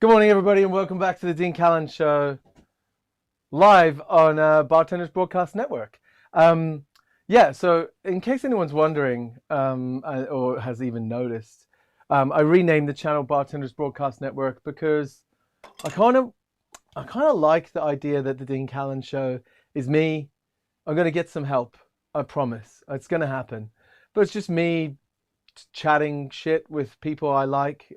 Good morning, everybody, and welcome back to the Dean Callan Show, live on Bartenders Broadcast Network. So in case anyone's wondering or has even noticed, I renamed the channel Bartenders Broadcast Network because I kind of like the idea that the Dean Callan Show is me. I'm going to get some help. I promise. It's going to happen. But it's just me chatting shit with people I like,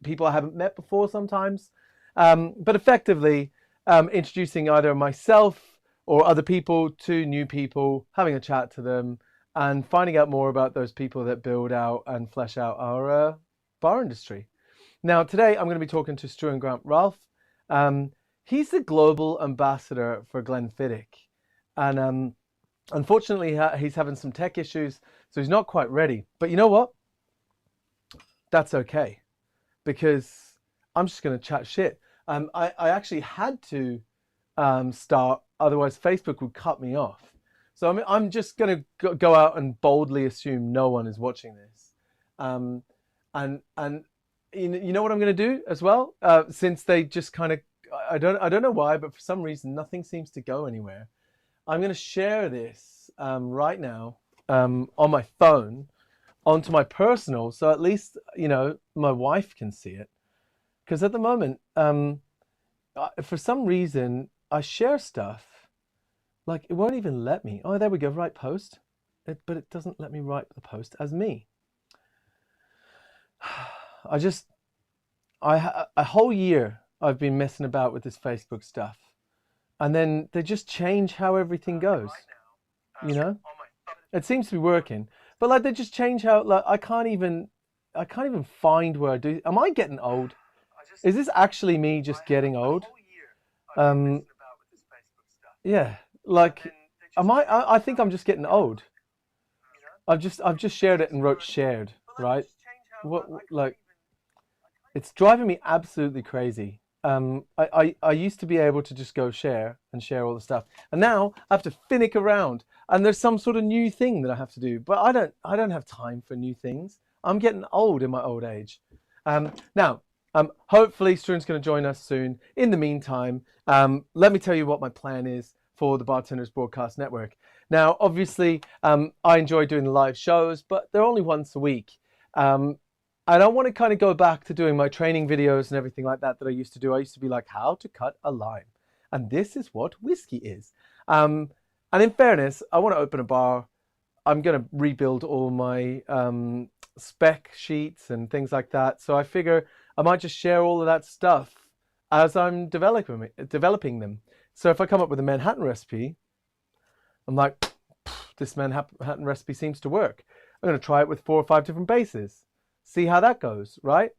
people I haven't met before sometimes, but effectively introducing either myself or other people to new people, having a chat to them, and finding out more about those people that build out and flesh out our bar industry. Now, today I'm going to be talking to Struan Grant Ralph. He's the global ambassador for Glenfiddich, and unfortunately, he's having some tech issues, so he's not quite ready. But you know what? That's okay, because I'm just going to chat shit. I actually had to start, otherwise Facebook would cut me off. So I'm just going to go out and boldly assume no one is watching this. And you know what I'm going to do as well? Since they just kind of, I don't know why, but for some reason nothing seems to go anywhere. I'm going to share this right now on my phone onto my personal, so at least, you know, my wife can see it. Because at the moment, for some reason, I share stuff, like it won't even let me. Oh, there we go, write post. But it doesn't let me write the post as me. A whole year I've been messing about with this Facebook stuff. And then they just change how everything goes, you know? It seems to be working, but like they just change how, like I can't even find where I do. Am I getting old? Is this actually me just getting old? Yeah, like I think I'm just getting old. I've just shared it and wrote shared, right? What like it's driving me absolutely crazy. I used to be able to just go share and share all the stuff, and now I have to finick around, and there's some sort of new thing that I have to do. But I don't have time for new things. I'm getting old in my old age. Now, hopefully Struan's going to join us soon. In the meantime, let me tell you what my plan is for the Bartenders Broadcast Network. Now, obviously, I enjoy doing the live shows, but they're only once a week. And I want to kind of go back to doing my training videos and everything like that I used to do. I used to be like, how to cut a lime. And this is what whiskey is. And in fairness, I want to open a bar. I'm going to rebuild all my spec sheets and things like that. So I figure I might just share all of that stuff as I'm developing them. So if I come up with a Manhattan recipe, I'm like, this Manhattan recipe seems to work. I'm going to try it with 4 or 5 different bases. See how that goes, right?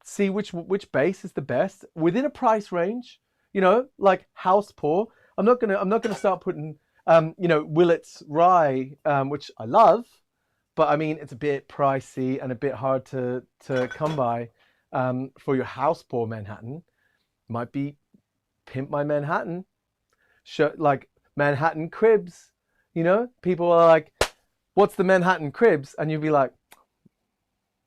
See which base is the best within a price range. You know, like house pour. I'm not gonna start putting you know, Willet's rye, which I love, but I mean it's a bit pricey and a bit hard to come by for your house pour Manhattan. Might be Pimp My Manhattan, like Manhattan Cribs. You know, people are like, "What's the Manhattan Cribs?" And you'd be like,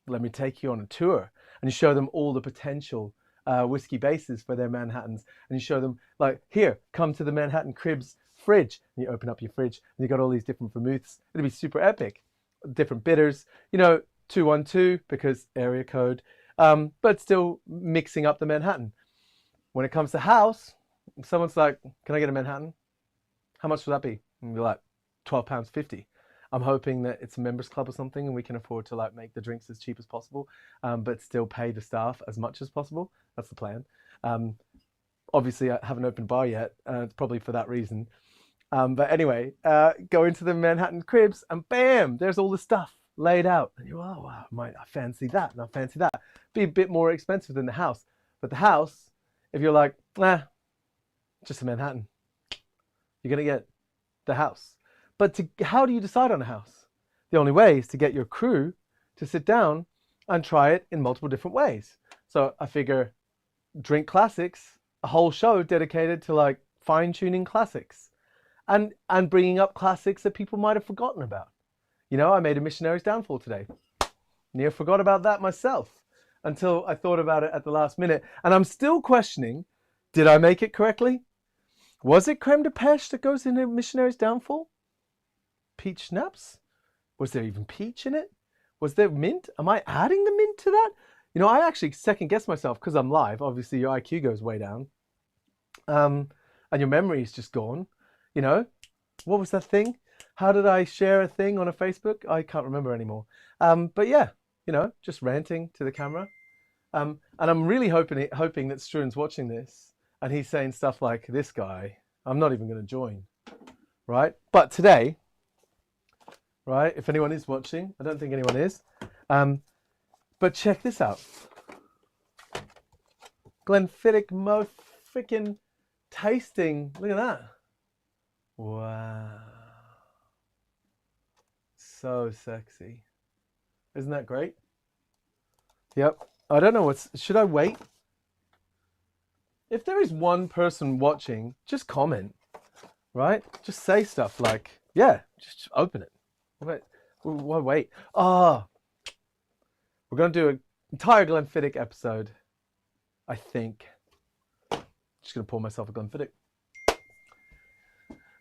let me take you on a tour, and you show them all the potential whiskey bases for their Manhattans, and you show them like, here, come to the Manhattan Cribs fridge, and you open up your fridge and you got all these different vermouths. It'll be super epic, different bitters, you know, 212 because area code, but still mixing up the Manhattan. When it comes to house, someone's like, can I get a Manhattan? How much would that be? And you're like, £12.50. I'm hoping that it's a members club or something and we can afford to like make the drinks as cheap as possible, but still pay the staff as much as possible. That's the plan. Obviously, I haven't opened a bar yet. It's probably for that reason. But anyway, go into the Manhattan Cribs and bam, there's all the stuff laid out. And you're, oh, wow, I fancy that and I fancy that. Be a bit more expensive than the house. But the house, if you're like, just a Manhattan, you're going to get the house. But how do you decide on a house? The only way is to get your crew to sit down and try it in multiple different ways. So I figure drink classics, a whole show dedicated to like fine-tuning classics and bringing up classics that people might have forgotten about. You know, I made a Missionary's Downfall today. Near forgot about that myself. until I thought about it at the last minute. And I'm still questioning, did I make it correctly? Was it creme de pêche that goes in a missionary's downfall? Peach schnapps? Was there even peach in it? Was there mint? Am I adding the mint to that? You know, I actually second guess myself because I'm live. Obviously, your IQ goes way down. And your memory is just gone. You know, what was that thing? How did I share a thing on a Facebook? I can't remember anymore. But yeah, you know, just ranting to the camera. And I'm really hoping that Struan's watching this and he's saying stuff like, this guy, I'm not even going to join, right? But today, right, if anyone is watching, I don't think anyone is, but check this out. Glenfiddich Mo freaking tasting. Look at that. Wow. So sexy. Isn't that great? Yep. I don't know should I wait? If there is one person watching, just comment, right? Just say stuff like, yeah, just open it. Why wait? We're going to do an entire Glenfiddich episode, I think. Just going to pour myself a Glenfiddich.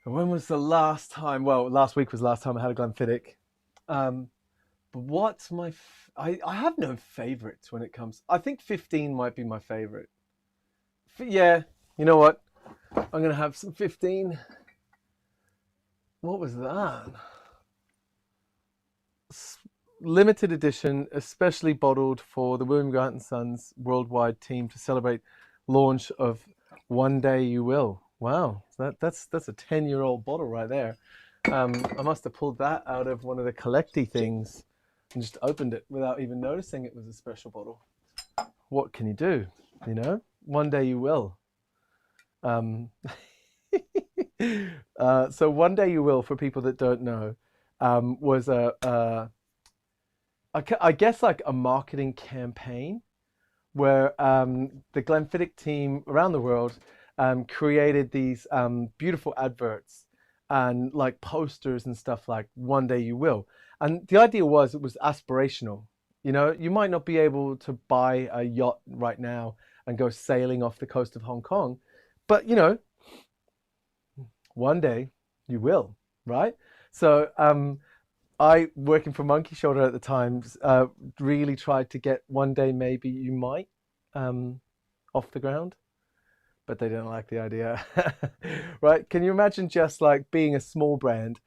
And when was the last time? Well, last week was the last time I had a Glenfiddich. But what's my... I have no favorites when it comes... I think 15 might be my favorite. Yeah, you know what? I'm going to have some 15. What was that? Limited edition, especially bottled for the William Grant & Sons worldwide team to celebrate launch of One Day You Will. Wow, that's a 10-year-old bottle right there. I must have pulled that out of one of the collecty things and just opened it without even noticing it was a special bottle. What can you do? You know, one day you will. So One Day You Will, for people that don't know, was I guess like a marketing campaign where the Glenfiddich team around the world created these beautiful adverts and like posters and stuff like One Day You Will. And the idea was it was aspirational. You know, you might not be able to buy a yacht right now and go sailing off the coast of Hong Kong, but you know, one day you will, right? So I, working for Monkey Shoulder at the time, really tried to get One Day Maybe You Might off the ground, but they didn't like the idea, right? Can you imagine just like being a small brand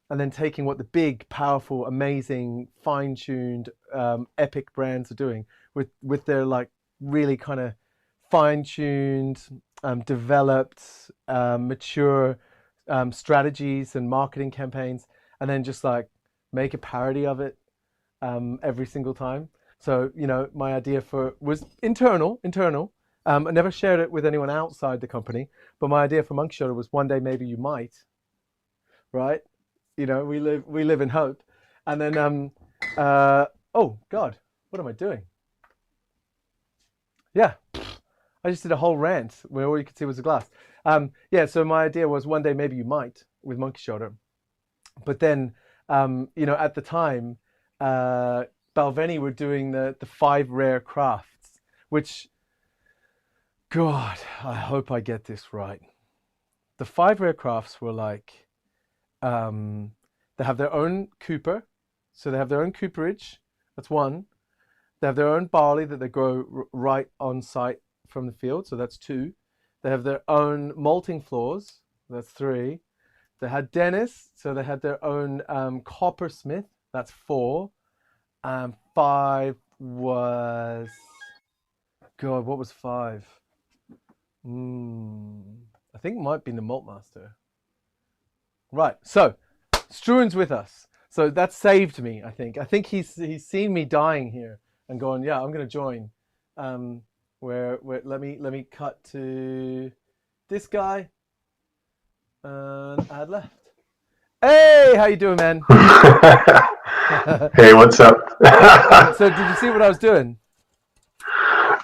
and then taking what the big, powerful, amazing, fine-tuned, epic brands are doing with their like really kind of fine-tuned, developed, mature strategies and marketing campaigns, and then just like make a parody of it every single time. So, you know, my idea was internal. I never shared it with anyone outside the company, but my idea for Monkey Shoulder was One Day Maybe You Might, right? You know, we live in hope. And then, oh God, what am I doing? Yeah, I just did a whole rant where all you could see was a glass. Yeah, so my idea was One Day Maybe You Might with Monkey Shoulder. But then, you know, at the time, Balvenie were doing the 5 rare crafts, which, God, I hope I get this right. The 5 rare crafts were like, they have their own cooper, so they have their own cooperage. That's 1. They have their own barley that they grow right on site from the field, so that's 2. They have their own malting floors, that's 3. They had dentists, so they had their own coppersmith, that's 4. 5 was, God, what was 5? I think it might be the maltmaster. Right, so Struan's with us, so that saved me. I think he's seen me dying here and going, yeah, I'm going to join. Where let me cut to this guy and add left. Hey, how you doing, man? Hey, what's up? So did you see what I was doing?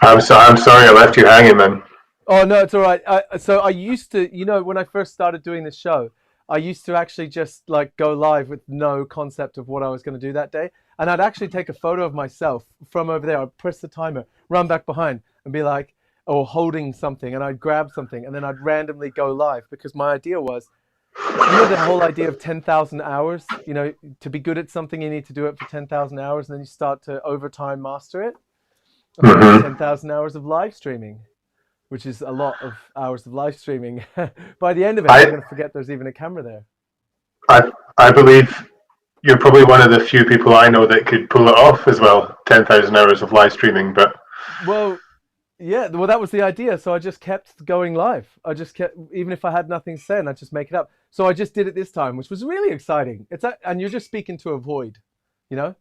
I'm sorry I left you hanging, man. Oh no, it's all right. So I used to, you know, when I first started doing this show, I used to actually just like go live with no concept of what I was going to do that day. and I'd actually take a photo of myself from over there. I'd press the timer, run back behind, and be like, or holding something, and I'd grab something, and then I'd randomly go live, because my idea was, the whole idea of 10,000 hours. To be good at something, you need to do it for 10,000 hours, and then you start to over time master it. And so it's 10,000 hours of live streaming, which is a lot of hours of live streaming. By the end of it, I'm going to forget there's even a camera there. I believe you're probably one of the few people I know that could pull it off as well. 10,000 hours of live streaming, but yeah, that was the idea. So I just kept going live. I just kept, even if I had nothing to say, and I just make it up. So I just did it this time, which was really exciting. And you're just speaking to a void, You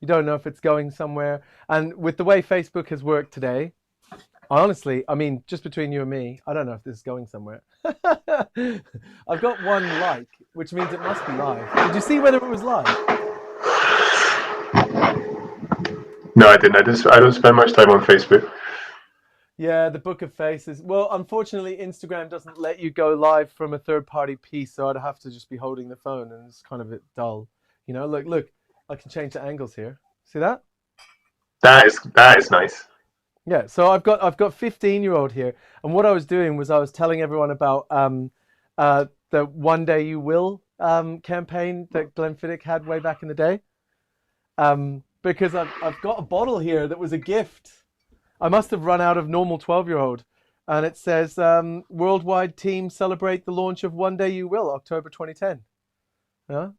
don't know if it's going somewhere. And with the way Facebook has worked today, honestly, just between you and me, I don't know if this is going somewhere. I've got 1 like, which means it must be live. Did you see whether it was live? No, I didn't. I don't spend much time on Facebook. Yeah, the Book of Faces. Well, unfortunately, Instagram doesn't let you go live from a third-party piece, so I'd have to just be holding the phone, and it's kind of a bit dull. Look, I can change the angles here. See that? That is nice. Yeah, so I've got 15-year-old here, and what I was doing was I was telling everyone about the One Day You Will campaign that Glenfiddich had way back in the day. Because I've got a bottle here that was a gift. I must have run out of normal 12-year-old, and it says worldwide team celebrate the launch of One Day You Will, October 2010. Yeah,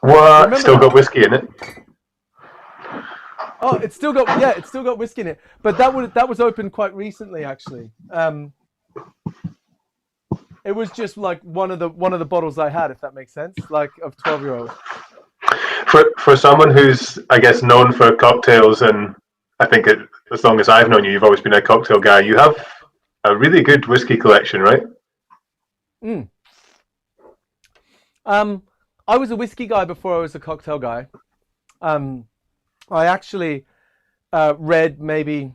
what? Still got whiskey in it? Oh, it's still got whiskey in it, but that was opened quite recently, actually. It was just like one of the bottles I had, if that makes sense, like of 12-year-old. For someone who's, I guess, known for cocktails, and I think as long as I've known you, you've always been a cocktail guy. You have a really good whiskey collection, right? I was a whiskey guy before I was a cocktail guy. I actually read maybe,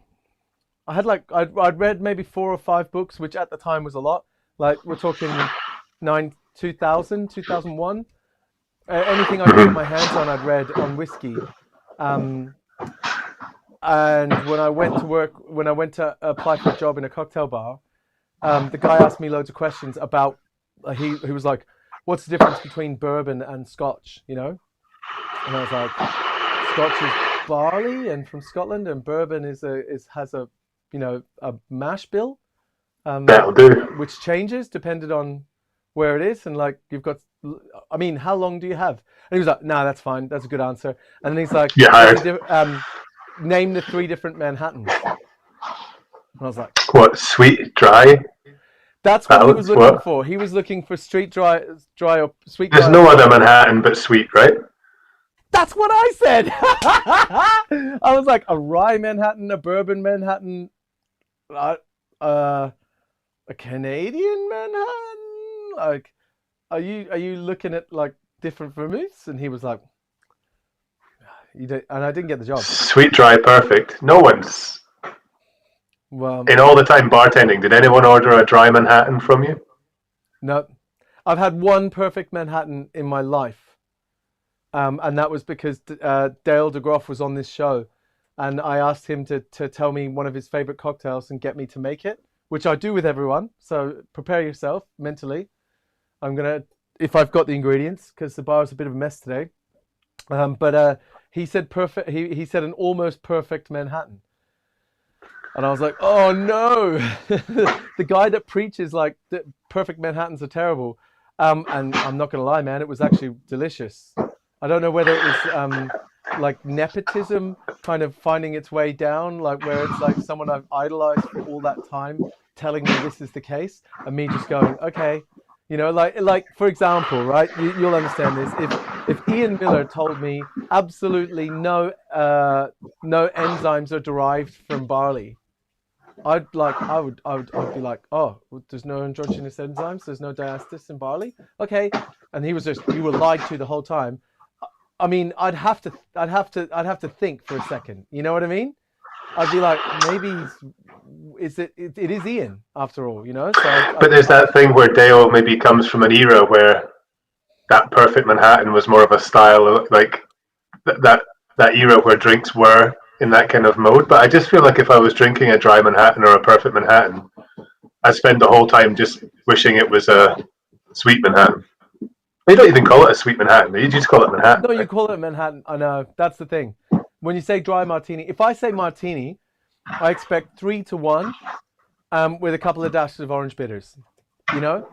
I'd read maybe 4 or 5 books, which at the time was a lot. Like, we're talking 2000, 2001. Anything I could get my hands on, I'd read on whiskey. And when I went to apply for a job in a cocktail bar, the guy asked me loads of questions about, he was like, what's the difference between bourbon and Scotch, And I was like, Scotch is barley and from Scotland, and bourbon has a mash bill, That'll do. which changes depending on where it is, and like you've got, how long do you have? And he was like, nah, that's fine, that's a good answer. And then he's like, name the 3 different Manhattans. And I was like, what, sweet, dry? That's what he was looking for. He was looking for street dry or sweet. There's no other Manhattan but sweet, right? That's what I said. I was like, a rye Manhattan, a bourbon Manhattan, a Canadian Manhattan. Like, are you looking at like different vermouths? And he was like, you don't. And I didn't get the job. Sweet, dry, perfect. No one's. Well, in all the time bartending, did anyone order a dry Manhattan from you? No, I've had 1 perfect Manhattan in my life. And that was because Dale DeGroff was on this show, and I asked him to tell me one of his favorite cocktails and get me to make it, which I do with everyone. So prepare yourself mentally. I'm gonna, if I've got the ingredients, because the bar is a bit of a mess today. But he said perfect. He said an almost perfect Manhattan, and I was like, oh no, the guy that preaches like the perfect Manhattans are terrible. And I'm not gonna lie, man, it was actually delicious. I don't know whether it was like nepotism kind of finding its way down, like where it's like someone I've idolized for all that time telling me this is the case, and me just going, okay, like for example, right? You'll understand this. If Ian Miller told me absolutely no enzymes are derived from barley, I would be like, oh, there's no androgynous enzymes, there's no diacetyl in barley, okay. And he was just, you were lied to the whole time. I'd have to think for a second. You know what I mean? I'd be like, maybe it is Ian after all, So but there's that thing where Dale maybe comes from an era where that perfect Manhattan was more of a style, like that that era where drinks were in that kind of mode. But I just feel like if I was drinking a dry Manhattan or a perfect Manhattan, I spend the whole time just wishing it was a sweet Manhattan. They don't even call it a sweet Manhattan. You just call it Manhattan. No, you Right? call it Manhattan. I know. That's the thing. When you say dry martini, if I say martini, I expect 3-1 with a couple of dashes of orange bitters. You know?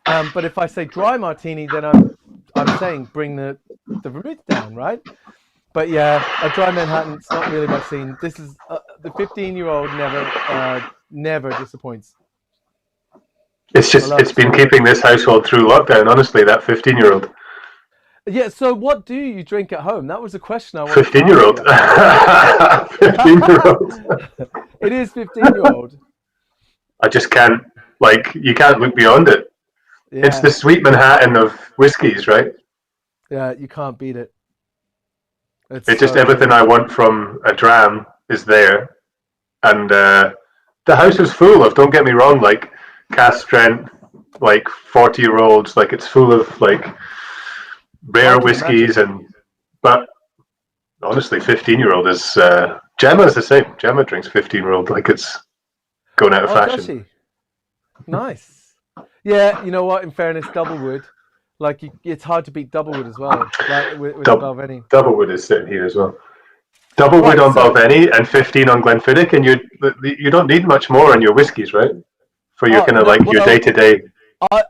But if I say dry martini, then I'm saying bring the vermouth down, right? But yeah, a dry Manhattan, it's not really my scene. This is the 15-year-old never disappoints. It's I just love it's it so been much. keeping this household through lockdown. Honestly, that 15-year-old, Yeah. So what do you drink at home? That was a question I wanted to 15-year-old, ask 15-year-old. you. It is 15-year-old. I just can't you can't look beyond it. It's Yeah. the sweet Manhattan of whiskies, right? Yeah. You can't beat it. It's It's just so everything good. I want from a dram is there, and the house is full of. Don't get me wrong, like cast strength, like 40-year-olds. Like it's full of like I rare can whiskies, imagine. and but honestly, 15-year-old is Gemma is the same. Gemma drinks 15-year-old like it's going out of Oh, does fashion. she? Nice. Yeah. You know what? In fairness, Doublewood, like it's hard to beat Doublewood as well. Like with the Dou- Balvenie. Doublewood is sitting here as well. Doublewood Right. on So, Balvenie and 15 on Glenfiddich, and you don't need much more on your whiskies, right? For your kind of no. like your day Well, to day.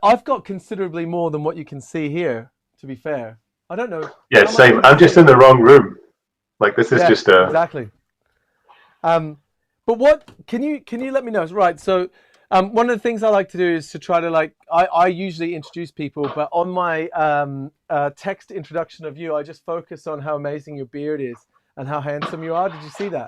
I've got considerably more than what you can see here. To be fair, I don't know Yeah, how much same. can you I'm just see. in the wrong room. Like this is Yeah, just a exactly. Um, but what can you let me know? Right. So, one of the things I like to do is to try to I usually introduce people, but on my text introduction of you, I just focus on how amazing your beard is and how handsome you are. Did you see that?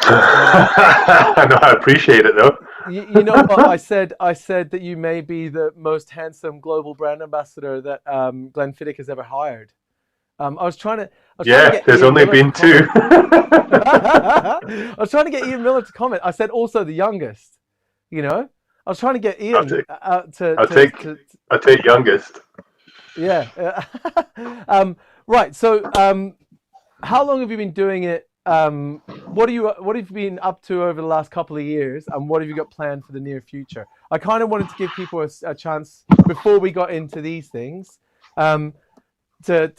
I know I appreciate it though. You know what I said? I said that you may be the most handsome global brand ambassador that Glenfiddich has ever hired. I was trying to Yeah, get there's Ian only Miller to been two. comment. I was trying to get Ian Miller to comment. I said also the youngest. You know, I was trying to get I'll Ian take to, I'll to, take to, I'll take youngest. yeah. Right. So, how long have you been doing it? What have you been up to over the last couple of years, and what have you got planned for the near future? I kind of wanted to give people a chance before we got into these things, um, to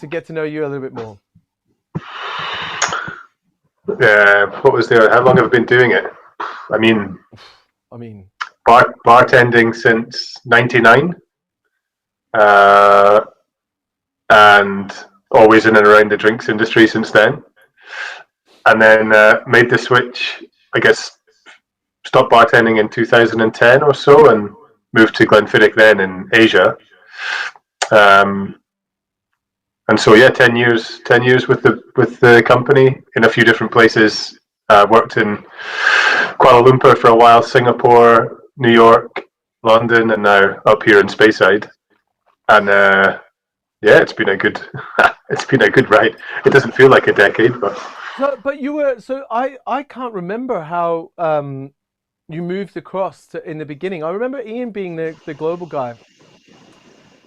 get to know you a little bit more. What was there? How long have I been doing it? I mean, I mean, bartending since '99, uh, and always in and around the drinks industry since then. And then made the switch. I guess stopped bartending in 2010 or so, and moved to Glenfiddich then in Asia. Um, and so yeah, 10 years with the company in a few different places. Worked in Kuala Lumpur for a while, Singapore, New York, London, and now up here in Speyside. And yeah, it's been a good it's been a good ride. It doesn't feel like a decade, but but you were so I can't remember how you moved across in the beginning. I remember Ian being the global guy.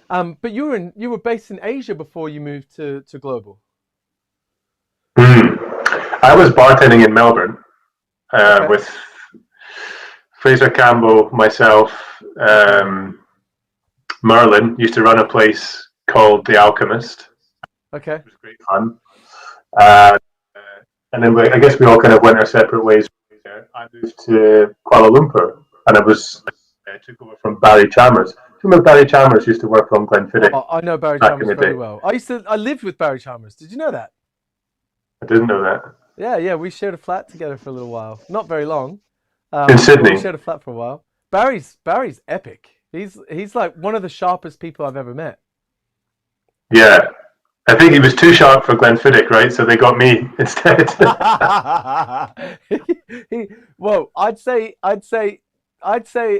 But you were based in Asia before you moved to global. I was bartending in Melbourne Okay. with Fraser Campbell, myself, Okay. Merlin used to run a place called The Alchemist. Okay. It was great fun. Uh, and then I guess we all kind of went our separate ways. I moved to Kuala Lumpur, and I took over from Barry Chalmers. Some of Barry Chalmers used to work on Glenfiddich Oh, I know Barry back in Chalmers the very day. well. I lived with Barry Chalmers. Did you know that? I didn't know that. Yeah, yeah. We shared a flat together for a little while. Not very long. In But we Sydney. shared a flat for a while. Barry's epic. He's like one of the sharpest people I've ever met. Yeah. I think he was too sharp for Glenfiddich, right? So they got me instead. he, well, I'd say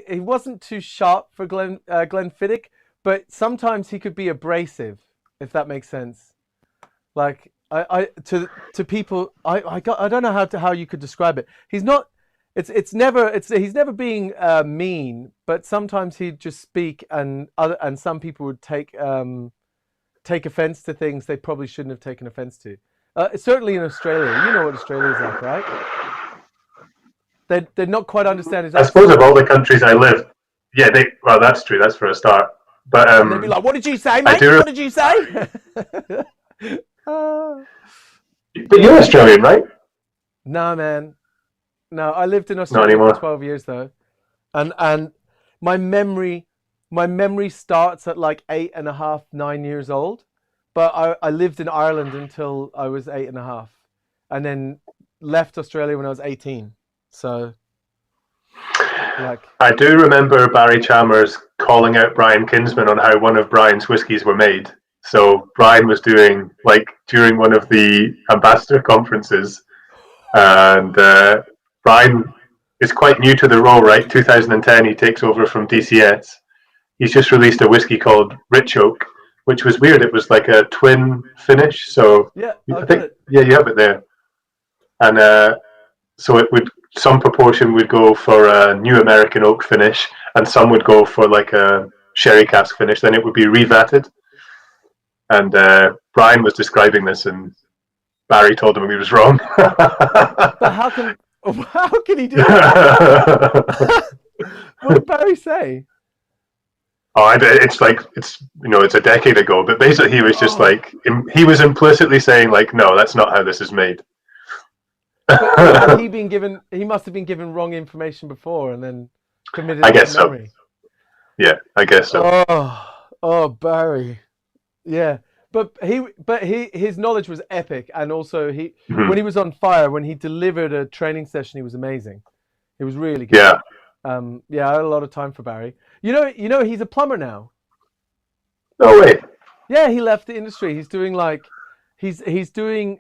he wasn't too sharp for Glenfiddich, but sometimes he could be abrasive, if that makes sense. Like to people, I don't know how you could describe it. He's not. He's never being mean, but sometimes he'd just speak, and some people would take take offense to things they probably shouldn't have taken offense to. Certainly in Australia, you know what Australia's like, right? They're not quite understanding. I Like, suppose of sorry, all the countries I lived, yeah, well, that's true. That's for a start. But and they'd be like, "What did you say, I mate? do. What did you say?" uh, But you're Australian, right? no, man. No, I lived in Not Australia for anymore. 12 years though, and my memory my memory starts at like 8.5, 9 years old. But I lived in Ireland until I was 8.5, and then left Australia when I was 18. So like, I do remember Barry Chalmers calling out Brian Kinsman on how one of Brian's whiskies were made. So Brian was doing like during one of the ambassador conferences, and Brian is quite new to the role, right? 2010, he takes over from DCS. He's just released a whiskey called Rich Oak, which was weird. It was like a twin finish. So yeah, I I've got think, it. yeah, you have it there. And so it would, some proportion would go for a new American oak finish, and some would go for like a sherry cask finish. Then it would be revatted. And Brian was describing this, and Barry told him he was wrong. But how can he do that? What did Barry say? Oh, it's like it's a decade ago, but basically he was just Oh, like he was implicitly saying like, no, that's not how this is made. but had he been given? He must have been given wrong information before, and then committed I it to guess so. memory. Yeah, I guess so. Oh, Barry. Yeah, his knowledge was epic, and also when Mhm. he was on fire, when he delivered a training session, he was amazing. He was really good. Yeah. Yeah, I had a lot of time for Barry. He's a plumber now. No way. Yeah, he left the industry. He's doing like, he's doing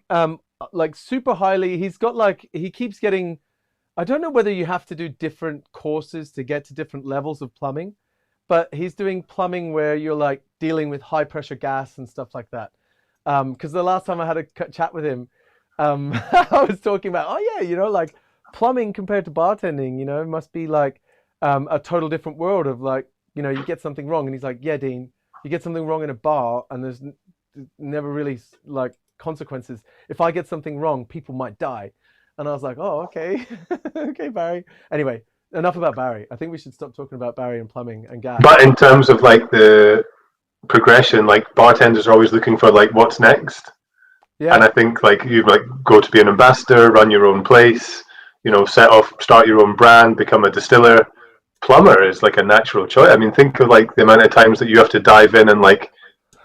like super highly. He's got like he keeps getting. I don't know whether you have to do different courses to get to different levels of plumbing, but he's doing plumbing where you're like dealing with high pressure gas and stuff like that. Because the last time I had a chat with him, I was talking about, oh yeah, like plumbing compared to bartending, it must be like a total different world of like, you get something wrong, and he's like, yeah, Dean, you get something wrong in a bar, and there's never really like consequences. If I get something wrong, people might die. And I was like, oh, okay, okay, Barry. Anyway, enough about Barry. I think we should stop talking about Barry and plumbing and gas. But in terms of like the progression, like bartenders are always looking for like what's next. And Yeah, I think like you like go to be an ambassador, run your own place, start your own brand, become a distiller. Plumber is like a natural choice. I mean, think of like the amount of times that you have to dive in and like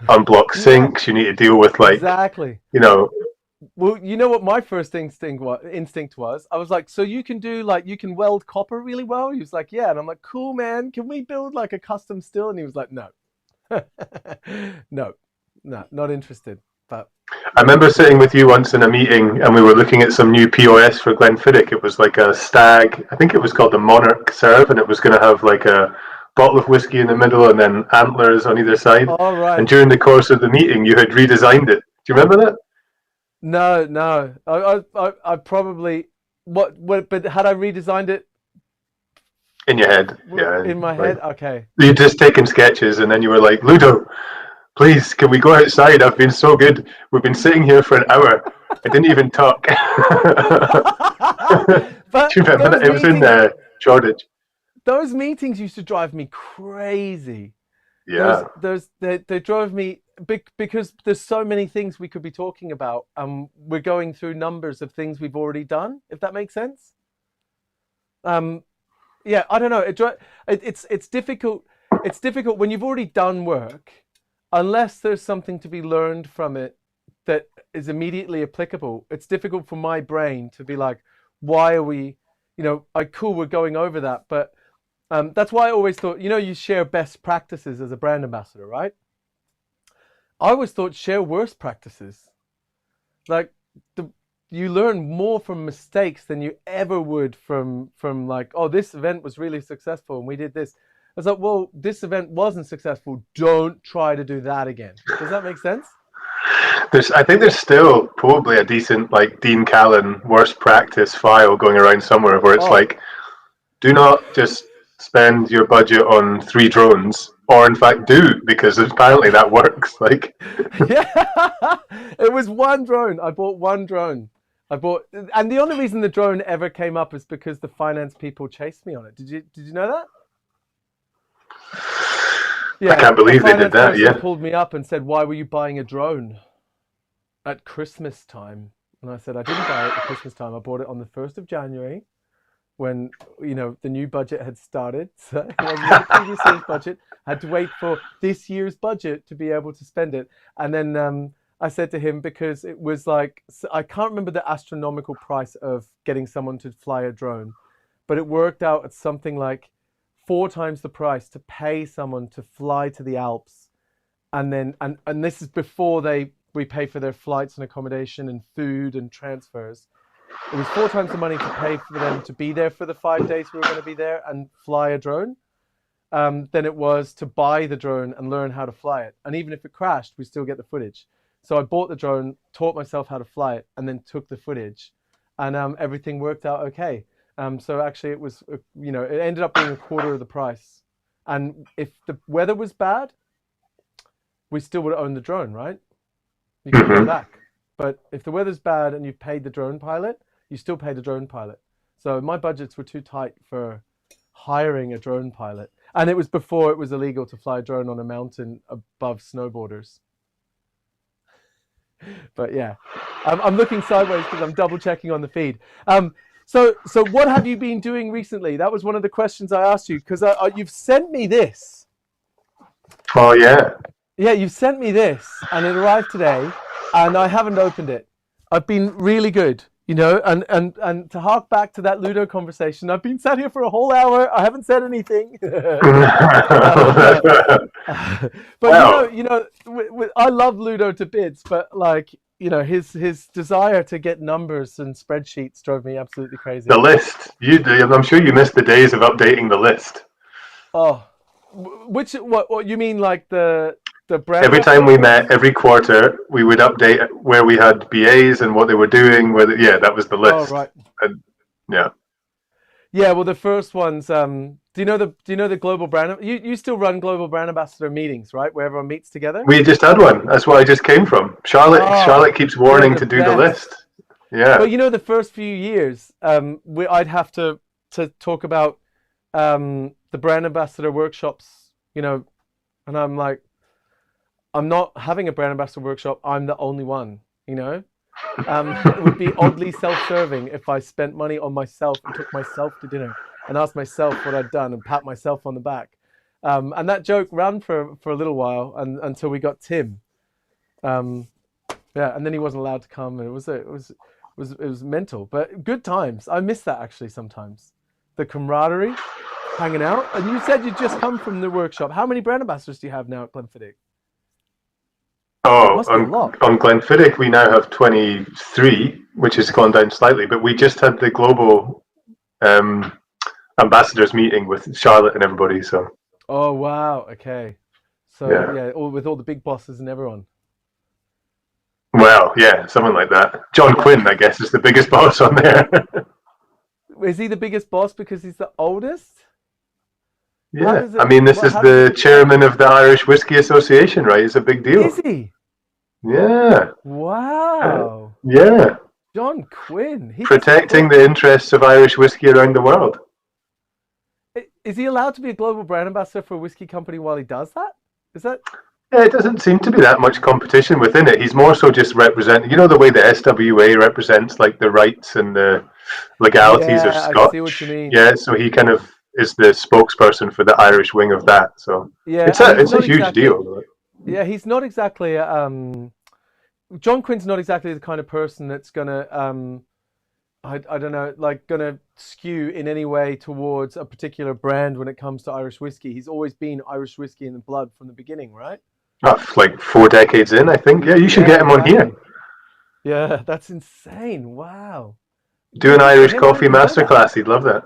unblock yeah, sinks. You need to deal with like, exactly. you know, Well, you know what my first instinct was? I was like, so you can do like you can weld copper really well? He was like, yeah, and I'm like, cool, man. Can we build like a custom still? And he was like, no, no, no, not interested. But I remember sitting with you once in a meeting and we were looking at some new POS for Glenfiddich. It was like a stag, I think it was called the Monarch Serve, and it was going to have like a bottle of whiskey in the middle and then antlers on either side. all And right, during the course of the meeting, you had redesigned it. Do you remember that? no, no, I probably what, but had I redesigned it In your head. Yeah. in my Like head? Okay. you'd just taken sketches and then you were like, Ludo, please, can we go outside? I've been so good. We've been sitting here for an hour. I didn't even talk. Do But you remember those that? It was in meetings, Shoreditch. those meetings used to drive me crazy. Those Yeah. those they drove me because there's so many things we could be talking about. We're going through numbers of things we've already done, if that makes sense. Um, yeah, I don't know. It's difficult. It's difficult when you've already done work, unless there's something to be learned from it that is immediately applicable. It's difficult for my brain to be like, why are we, cool, we're going over that, but that's why I always thought, you share best practices as a brand ambassador, right? I always thought share worst practices. Like the you learn more from mistakes than you ever would from like, oh, this event was really successful and we did this. I was like, well, this event wasn't successful. Don't try to do that again. Does that make sense? I think there's still probably a decent like Dean Callan worst practice file going around somewhere where it's Oh, like, do not just spend your budget on 3 drones or in fact do, because apparently that works. Like, Yeah, it was one drone. I bought one drone. And the only reason the drone ever came up is because the finance people chased me on it. Did you know that? I Yeah, can't a believe they did finance that. person Yeah. pulled me up and said, "Why were you buying a drone at Christmas time?" And I said, "I didn't buy it at Christmas time. I bought it on the 1st of January when, the new budget had started. So it wasn't in the previous year's budget. I had to wait for this year's budget to be able to spend it." And then I said to him, because it was like, I can't remember the astronomical price of getting someone to fly a drone, but it worked out at something like 4 times the price to pay someone to fly to the Alps. And then, and this is before we pay for their flights and accommodation and food and transfers. It was 4 times the money to pay for them to be there for the 5 days we were going to be there and fly a drone, than it was to buy the drone and learn how to fly it. And even if it crashed, we still get the footage. So I bought the drone, taught myself how to fly it, and then took the footage, and everything worked out okay. So actually, it was, it ended up being a quarter of the price. And if the weather was bad, we still would own the drone, right? You can go back. But if the weather's bad and you've paid the drone pilot, you still pay the drone pilot. So my budgets were too tight for hiring a drone pilot. And it was before it was illegal to fly a drone on a mountain above snowboarders. But yeah, I'm looking sideways because I'm double checking on the feed. So what have you been doing recently? That was one of the questions I asked you, because you've sent me this. Oh yeah. Yeah, you sent me this, and it arrived today, and I haven't opened it. I've been really good, and to hark back to that Ludo conversation, I've been sat here for a whole hour. I haven't said anything. But Well, I love Ludo to bits, but like, his desire to get numbers and spreadsheets drove me absolutely crazy. the list. I'm sure you missed the days of updating the list. Oh, what you mean, like the brand Every time ambassador we ones? met, every quarter, we would update where we had BAs and what they were doing. Yeah, that was the Oh, list. right. And yeah, Yeah, well, the first ones. Do you know the global brand? You still run global brand ambassador meetings, right? Where everyone meets together. we just had one. That's where I just came from. Oh, Charlotte keeps they're warning the to do the best. list. Yeah. But the first few years, I'd have to talk about the brand ambassador workshops, and I'm like, I'm not having a brand ambassador workshop. I'm the only one, It would be oddly self-serving if I spent money on myself and took myself to dinner and asked myself what I'd done and pat myself on the back. And that joke ran for a little while, until we got Tim. Yeah, and then he wasn't allowed to come, and it was mental, but good times. I miss that actually sometimes. The camaraderie, hanging out. And you said you'd just come from the workshop. How many brand ambassadors do you have now at Glenfiddich? Oh, Must be a lot. on Glenfiddich, we now have 23, which has gone down slightly, but we just had the global um, ambassadors meeting with Charlotte and everybody. So, Oh wow. Okay. So yeah. yeah, with all the big bosses and everyone. Well, yeah, something like that. John Yeah. Quinn, I guess, is the biggest boss on there. Is he the biggest boss because he's the oldest? How Yeah. does I it? mean, this is How does it the get that? chairman of the Irish Whiskey Association, right? It's a big Is deal. he? Yeah. Wow. Yeah. John Quinn. He doesn't Protecting quit. the interests of Irish whiskey around the world. Is he allowed to be a global brand ambassador for a whiskey company while he does that? Is that? Yeah, it doesn't seem to be that much competition within it. He's more so just representing, the way the SWA represents like the rights and the legalities of Yeah, I see what you Scotch. mean. Yeah, so he kind of is the spokesperson for the Irish wing of that. So Yeah, it's and a he's it's a not huge exactly. deal. Yeah, he's not exactly. John Quinn's not exactly the kind of person that's gonna. I don't know, like gonna skew in any way towards a particular brand when it comes to Irish whiskey. He's always been Irish whiskey in the blood from the beginning, right? Like 4 decades in, I think. Yeah, you should Yeah, get him on exactly. here. Yeah, that's insane. Wow. Do an Good for Irish him. I coffee didn't know that. masterclass. He'd love that.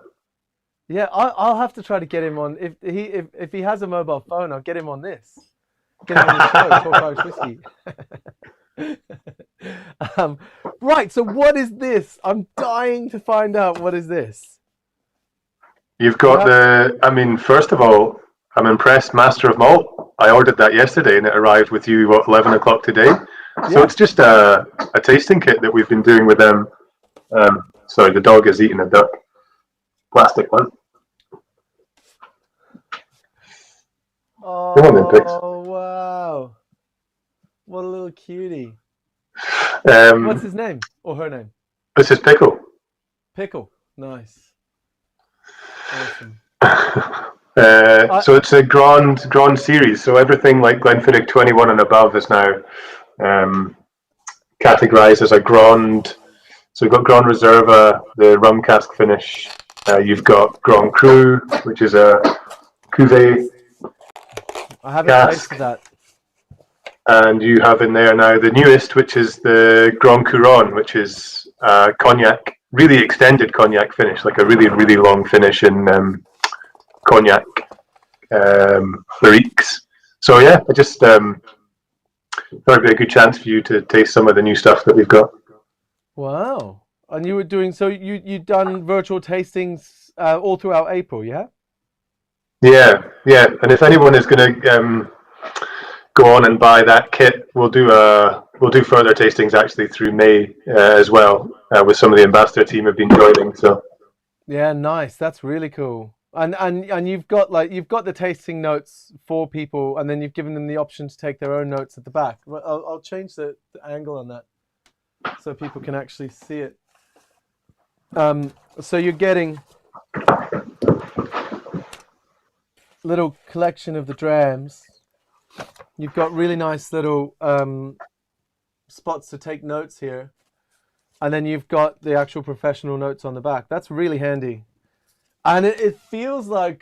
Yeah, I'll have to try to get him on. If he has a mobile phone, I'll get him on this. Get him on the show, talk Irish whiskey. um, right. So what is this? I'm dying to find out what is this. You've got Perhaps. I mean, first of all, I'm impressed. Master of Malt. I ordered that yesterday, and it arrived with you 11 o'clock today. So Yeah. it's just a tasting kit that we've been doing with them. Sorry, the dog is eating a duck. Plastic one. Come on then, Pix. Oh, wow. What a little cutie. What's Um, his name? Or her name? this is Pickle. Pickle. Nice. Awesome. So it's a Grand series. So everything like Glenfiddich 21 and above is now categorized as a Grand. So you've got Grand Reserva, the rum cask finish. You've got Grand Cru, which is a cuvee I haven't cask. tasted that. And you have in there now the newest, which is the Grand Couronne, which is cognac, really extended cognac finish, like a really, really long finish in cognac barriques. So yeah, I just thought it'd be a good chance for you to taste some of the new stuff that we've got. Wow. And you were doing, so you've done virtual tastings all throughout April, yeah? Yeah. And if anyone is going to go on and buy that kit, we'll do further tastings actually through May as well, with some of the ambassador team have been joining. So Yeah, nice. That's really cool. And you've got the tasting notes for people, and then you've given them the option to take their own notes at the back. I'll change the angle on that so people can actually see it. So you're getting little collection of the drams. You've got really nice little spots to take notes here, and then you've got the actual professional notes on the back. That's really handy, and it feels like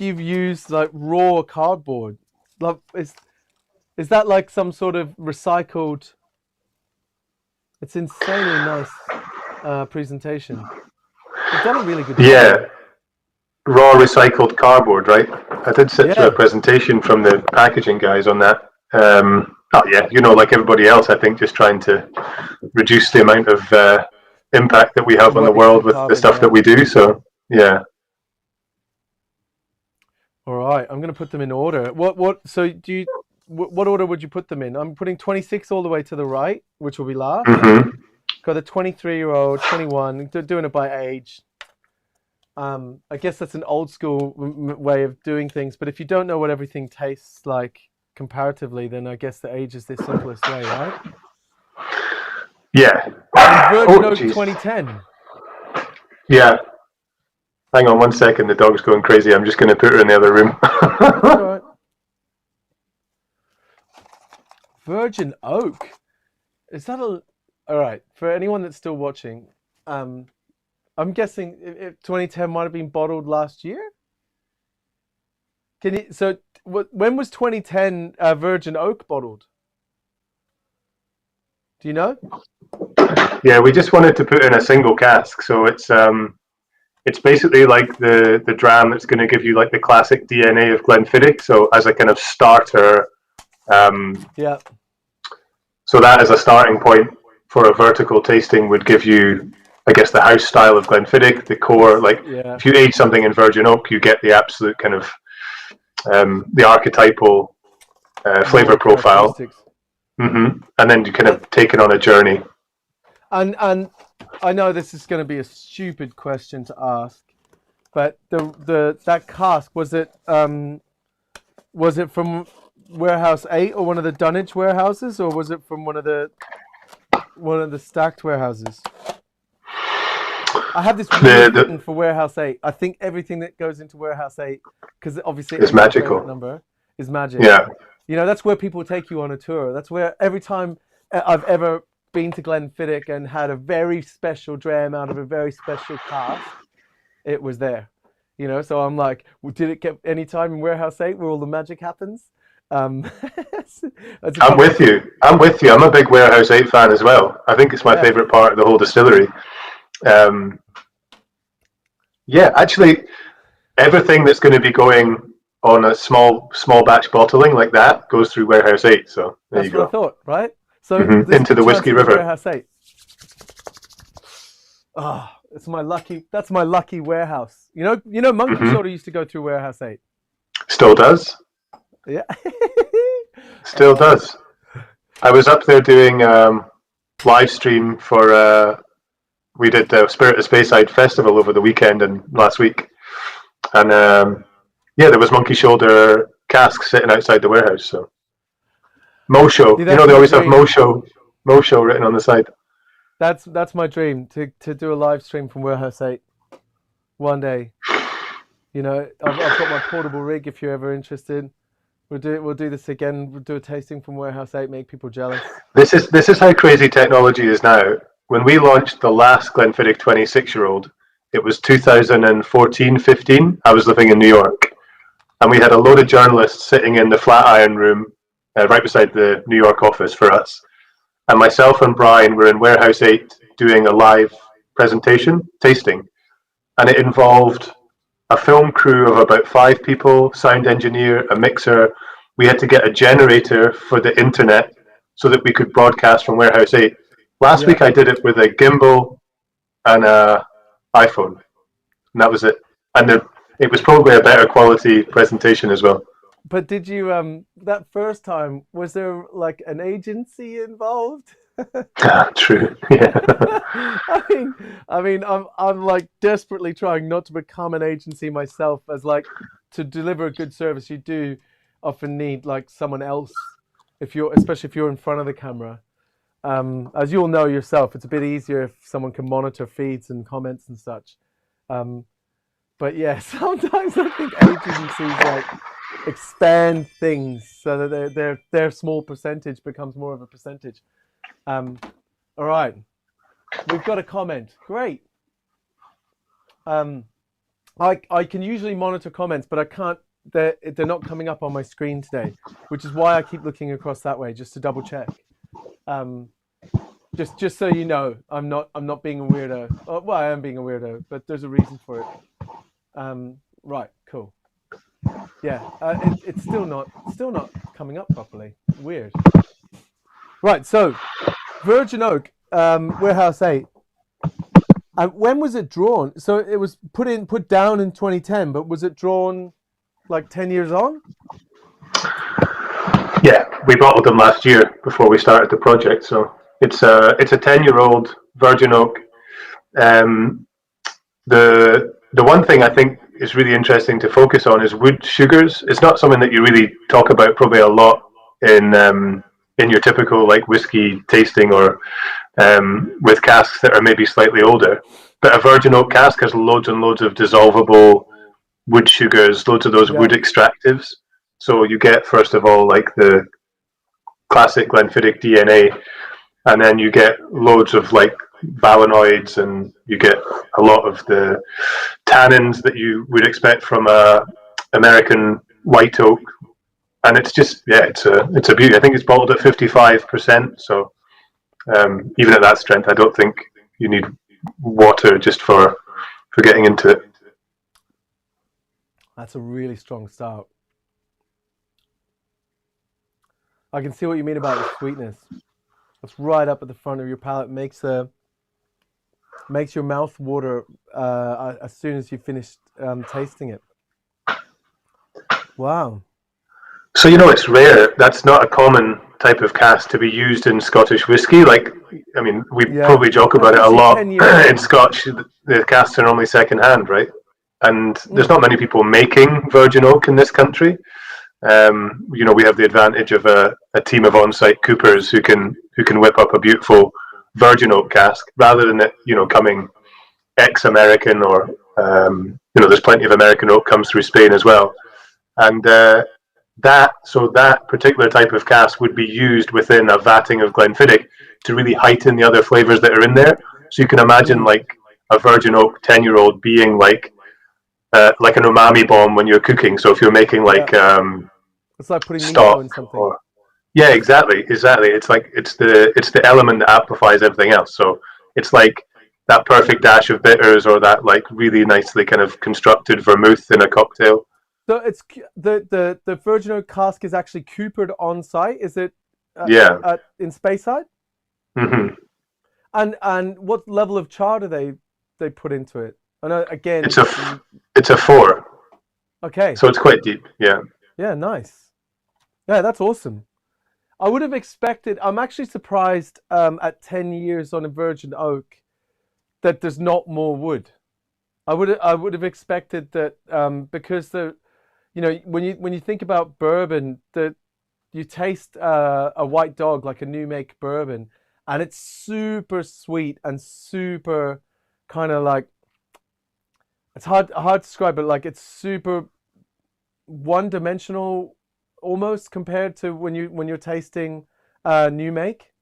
you've used like raw cardboard. Like, is that like some sort of recycled? It's insanely nice presentation. You've done a really good job. yeah, raw recycled cardboard, right? I did sit through a Yeah. presentation from the packaging guys on that. Like everybody else, I think just trying to reduce the amount of impact that we have on the Waste world of with the carbon, stuff yeah. that we do. So yeah. All right, I'm going to put them in order. What order would you put them in? I'm putting 26 all the way to the right, which will be last. Mm-hmm. Got a 23-year-old, 21, doing it by age. I guess that's an old school way of doing things, but if you don't know what everything tastes like comparatively, then I guess the age is the simplest way, right? Yeah. And Virgin Oak geez. 2010. Yeah. Hang on 1 second. The dog's going crazy. I'm just going to put her in the other room. All right. Virgin Oak. Is that a... All right. For anyone that's still watching, I'm guessing if 2010 might have been bottled last year. When was 2010 Virgin Oak bottled? Do you know? Yeah, we just wanted to put in a single cask, so it's basically like the dram that's going to give you like the classic DNA of Glenfiddich. So as a kind of starter, Yeah. so that as a starting point for a vertical tasting would give you, I guess, the house style of Glenfiddich, the core. Like Yeah. if you age something in Virgin Oak, you get the absolute kind of the archetypal flavor profile. Mm-hmm. And then you kind of take it on a journey. And I know this is going to be a stupid question to ask, but that cask, was it from Warehouse 8 or one of the dunnage warehouses, or was it from one of the stacked warehouses? I have this weird thing for Warehouse 8. I think everything that goes into Warehouse 8, because obviously it's magical. Number is magic. Yeah. You know, that's where people take you on a tour. That's where every time I've ever been to Glenfiddich and had a very special dram out of a very special cask, it was there. You know, so I'm like, well, did it get any time in Warehouse 8 where all the magic happens? I'm with you. I'm a big Warehouse 8 fan as well. I think it's my favorite part of the whole distillery. Actually, everything that's going to be going on a small batch bottling like that goes through Warehouse 8. So there you go. That's what I thought, right? So into the Whiskey River. Warehouse 8. Oh, that's my lucky warehouse. You know, Monkey Shoulder used to go through Warehouse 8. Still does. Yeah. Still does. I was up there doing live stream for we did the Spirit of Speyside Festival over the weekend and last week, and yeah, there was monkey shoulder casks sitting outside the warehouse. So Mosho, See, you know that's they my always have dream. Mosho written on the side. That's my dream to do a live stream from Warehouse 8 one day. You know, I've got my portable rig if you're ever interested. We'll do this again. We'll do a tasting from Warehouse 8, make people jealous. This is how crazy technology is now. When we launched the last Glenfiddich 26-year-old, it was 2014-15. I was living in New York, and we had a load of journalists sitting in the Flatiron room right beside the New York office for us. And myself and Brian were in Warehouse 8 doing a live presentation, tasting. And it involved a film crew of about 5 people, sound engineer, a mixer. We had to get a generator for the internet so that we could broadcast from Warehouse 8. Last Yeah. week I did it with a gimbal and a iPhone, and that was it. And it was probably a better quality presentation as well. But did you that first time, was there like an agency involved? True. Yeah. I'm like desperately trying not to become an agency myself, as like to deliver a good service you do often need like someone else, especially if you're in front of the camera. As you'll know yourself, it's a bit easier if someone can monitor feeds and comments and such. Um, but yeah, sometimes I think agencies like expand things so that their small percentage becomes more of a percentage. Um, all right, we've got a comment. Great. I can usually monitor comments, but I can't. They're not coming up on my screen today, which is why I keep looking across that way just to double check. Just so you know, I'm not being a weirdo. Oh, well, I am being a weirdo, but there's a reason for it. Right, cool. Yeah, it's still not coming up properly. Weird. Right, so Virgin Oak, Warehouse 8. When was it drawn? So it was put down in 2010, but was it drawn like 10 years on? Yeah, we bottled them last year before we started the project. So it's a 10-year-old Virgin Oak. The one thing I think is really interesting to focus on is wood sugars. It's not something that you really talk about probably a lot in your typical like whiskey tasting or with casks that are maybe slightly older. But a Virgin Oak cask has loads and loads of dissolvable wood sugars, loads of those Yeah. wood extractives. So you get first of all like the classic Glenfiddich DNA, and then you get loads of like valenoids, and you get a lot of the tannins that you would expect from a American white oak. And it's just it's a beauty. I think it's bottled at 55%. So even at that strength, I don't think you need water just for getting into it. That's a really strong start. I can see what you mean about the sweetness. It's right up at the front of your palate. Makes your mouth water as soon as you finish tasting it. Wow. So it's rare. That's not a common type of cask to be used in Scottish whiskey. Like, I mean, we probably joke about it a Especially lot 10 years in on. Scotch. The casks are normally second hand, right? And there's not many people making Virgin Oak in this country. We have the advantage of a team of on-site coopers who can whip up a beautiful Virgin Oak cask rather than it, coming ex-American or there's plenty of American oak comes through Spain as well, and that particular type of cask would be used within a vatting of Glenfiddich to really heighten the other flavors that are in there. So you can imagine like a Virgin Oak 10-year-old being like an umami bomb when you're cooking. So if you're making like it's like putting stock miso in something. or exactly. It's like it's the element that amplifies everything else. So it's like that perfect dash of bitters or that like really nicely kind of constructed vermouth in a cocktail. So it's the Virgin Oak cask is actually coopered on site. Is it? In Speyside. Mm-hmm. And what level of char do they put into it? I know again. It's a 4. Okay. So it's quite deep. Yeah. Yeah, nice. Yeah, that's awesome. I would have expected. I'm actually surprised at 10 years on a virgin oak that there's not more wood. I would have expected that because when you think about bourbon, that you taste a white dog like a new make bourbon, and it's super sweet and super kind of like it's hard to describe it. Like it's super one dimensional almost compared to when you're tasting new make.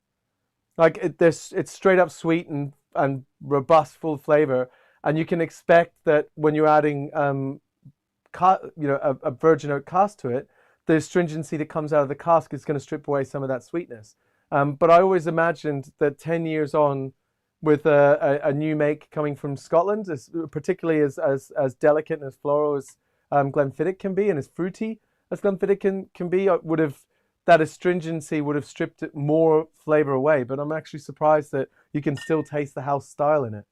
Like it's straight up sweet and robust, full flavor, and you can expect that when you're adding a virgin oak cask to it, the astringency that comes out of the cask is going to strip away some of that sweetness. But I always imagined that 10 years on, with a new make coming from Scotland, particularly as delicate and as floral as Glenfiddich can be, and as fruity as Glenfiddich can be, would have that astringency would have stripped it more flavor away. But I'm actually surprised that you can still taste the house style in it.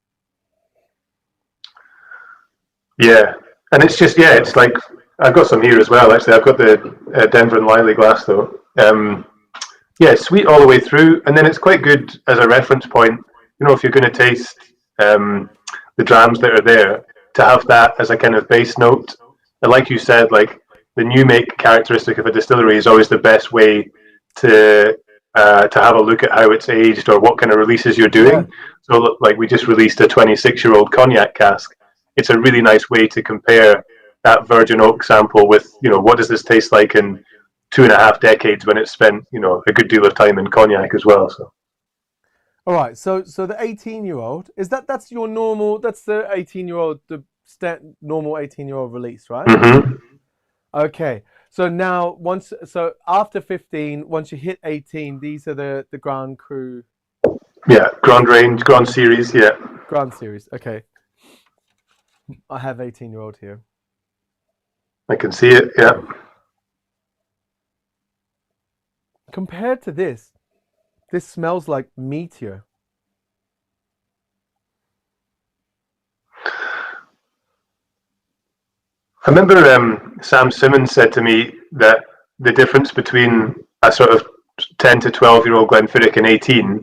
Yeah. And it's just, yeah, it's like, I've got some here as well, actually. I've got the Denver and Liley glass, though. Yeah, sweet all the way through. And then it's quite good as a reference point. You know, if you're going to taste the drams that are there, to have that as a kind of base note. And like you said, like the new make characteristic of a distillery is always the best way to have a look at how it's aged or what kind of releases you're Yeah, doing. So, like we just released a 26-year-old cognac cask. It's a really nice way to compare that virgin oak sample with, what does this taste like in 2.5 decades when it's spent, a good deal of time in cognac as well. So all right, so the 18-year-old is that's your normal. That's the 18-year-old, the normal 18-year-old release, right? mm-hmm. Okay. So now after 15, once you hit 18, these are the Grand Cru Yeah, Grand Range, Grand Series, yeah. Grand Series. Okay. I have 18-year-old here. I can see it, yeah. Compared to this smells like Meteor. I remember Sam Simmons said to me that the difference between a sort of 10 to 12-year-old Glenfiddich and 18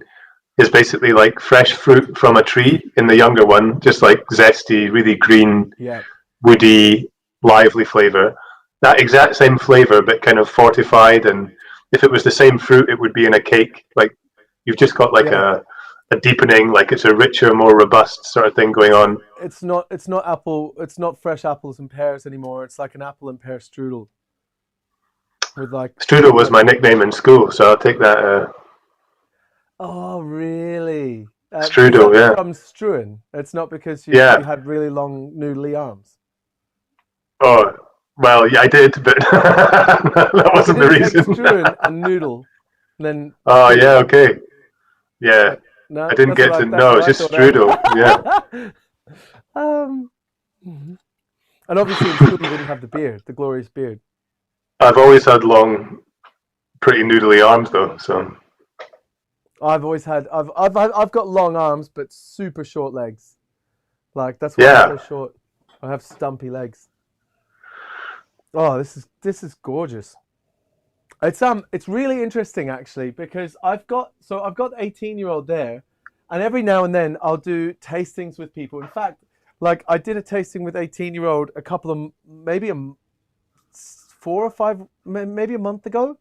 is basically like fresh fruit from a tree in the younger one, just like zesty, really green, Yeah. woody, lively flavor. That exact same flavor, but kind of fortified. And if it was the same fruit, it would be in a cake. Like you've just got like Yeah. a deepening, like it's a richer, more robust sort of thing going on. It's not fresh apples and pears anymore. It's like an apple and pear strudel with Strudel was like my nickname in school, so I'll take that. oh, really? Is Strudel, that yeah. from Struan? It's not because Yeah. you had really long noodly arms. Oh, well, yeah, I did, but that If you wasn't the didn't take reason. Struan and noodle, then Oh, yeah, strudel. okay. Yeah, I No, didn't get to that's know. what It's I just thought. strudel. Yeah. Um, mhm. and obviously in school you didn't have the beard, the glorious beard. I've always had long, pretty noodly arms, though. So I've got long arms but super short legs. Like that's why I'm yeah. so short. I have stumpy legs. Oh, this is gorgeous. It's really interesting actually because I've got 18-year-old there, and every now and then I'll do tastings with people. In fact, like I did a tasting with 18-year-old a couple of maybe 4 or 5 maybe a month ago.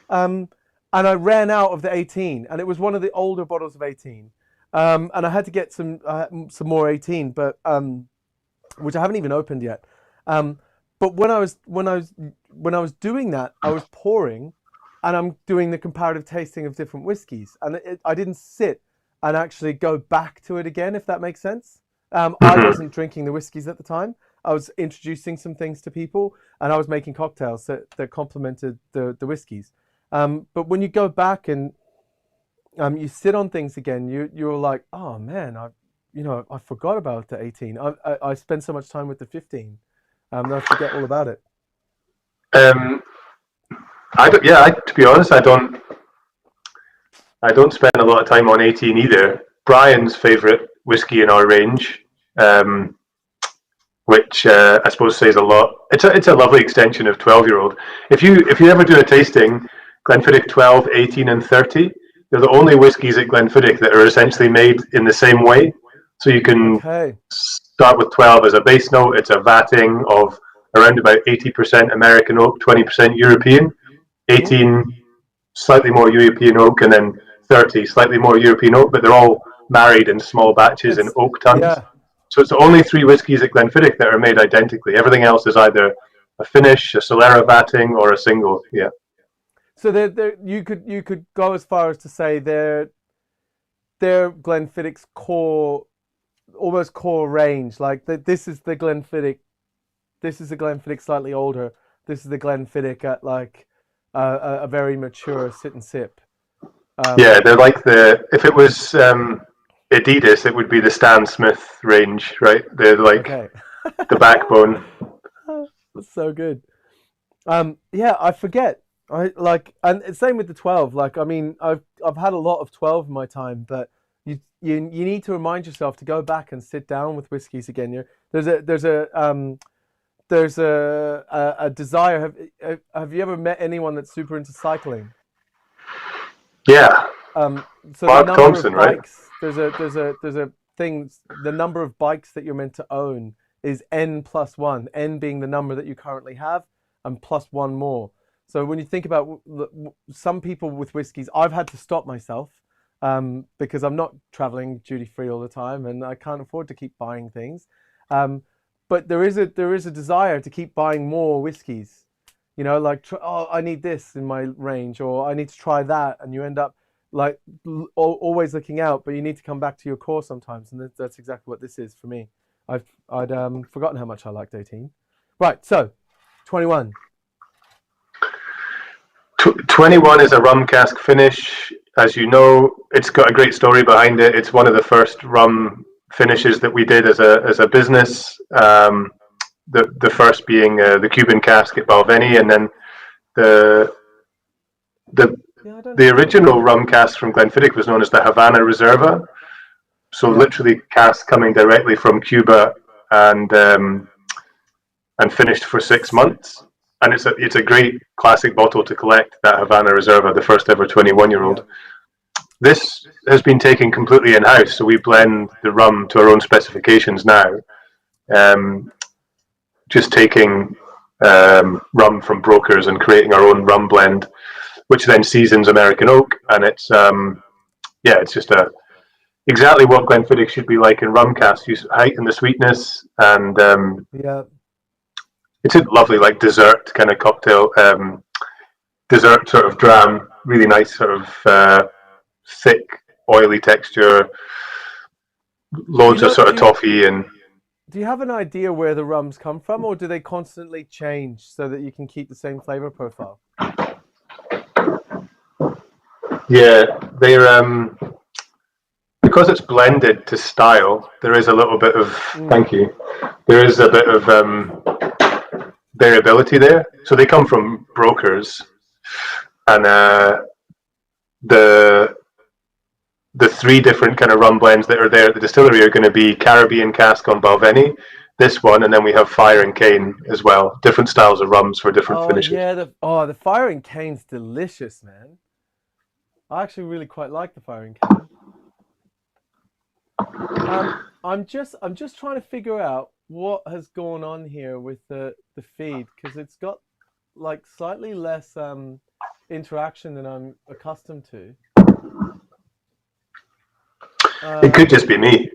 Um, and I ran out of the 18, and it was one of the older bottles of 18. And I had to get some more 18, but which I haven't even opened yet. Um, but when I was doing that, I was pouring, and I'm doing the comparative tasting of different whiskies, and I didn't sit and actually go back to it again, if that makes sense. I Hmm. wasn't drinking the whiskies at the time. I was introducing some things to people, and I was making cocktails that complemented the whiskies. But when you go back and you sit on things again, you're like, oh man, I forgot about the 18. I spent so much time with the 15. That I forget all about it. Um, I don't, yeah. To be honest, I don't spend a lot of time on 18 either. Brian's favorite whiskey in our range um, which I suppose says a lot. It's a lovely extension of 12-year-old. If you ever do a tasting, Glenfiddich 12, 18, and 30, they're the only whiskies at Glenfiddich that are essentially made in the same way. So you can start with 12 as a base note. It's a vatting of around about 80% American oak, 20% European. 18 slightly more European oak, and then 30 slightly more European oak, but they're all married in small batches in oak tons. Yeah. So it's only 3 whiskies at Glenfiddich that are made identically. Everything else is either a finish, a Solera vatting, or a single. Yeah. So you could go as far as to say they're Glenfiddich's core, almost core range. Like this is the Glenfiddich. This is the Glenfiddich slightly older. This is the Glenfiddich at like a very mature sit and sip. Yeah, they're like if it was Adidas, it would be the Stan Smith range, right? They're like the backbone. That's so good. Yeah, I forget. And same with the 12. Like, I mean, I've had a lot of 12 in my time, but you need to remind yourself to go back and sit down with whiskies again. There's a desire. Have you ever met anyone that's super into cycling? Yeah. So Mark the number Thompson, of bikes, right? There's a thing. The number of bikes that you're meant to own is N+1. N being the number that you currently have, and plus one more. So when you think about some people with whiskies, I've had to stop myself because I'm not traveling duty free all the time, and I can't afford to keep buying things. But there is a desire to keep buying more whiskies. You know, like, I need this in my range, or I need to try that, and you end up like always looking out, but you need to come back to your core sometimes, and that's exactly what this is for me. I'd forgotten how much I liked 18. Right, so 21. 21 is a rum cask finish. As you know, it's got a great story behind it. It's one of the first rum finishes that we did as a business. The first being the Cuban cask at Balvenie, and then the original rum cask from Glenfiddich was known as the Havana Reserva. So literally cask coming directly from Cuba and finished for 6 months. And it's a great classic bottle to collect, that Havana Reserva, the first ever 21-year-old. This has been taken completely in-house, so we blend the rum to our own specifications now. Just taking rum from brokers and creating our own rum blend, which then seasons American oak, and it's just exactly what Glenfiddich should be like in rum casks. You heighten the sweetness, and it's a lovely like dessert kind of cocktail, dessert sort of dram. Really nice sort of thick, oily texture. Loads of sort of toffee and. Do you have an idea where the rums come from, or do they constantly change so that you can keep the same flavor profile? Yeah, they're because it's blended to style. There is a little bit of thank you. There is a bit of variability there. So they come from brokers, and the 3 different kind of rum blends that are there at the distillery are going to be Caribbean cask on Balvenie, this one, and then we have Fire and Cane as well. Different styles of rums for different finishes. Yeah, the Fire and Cane's delicious, man. I actually really quite like the Fire and Cane. I'm just trying to figure out what has gone on here with the feed, because it's got like slightly less interaction than I'm accustomed to. It could just be me.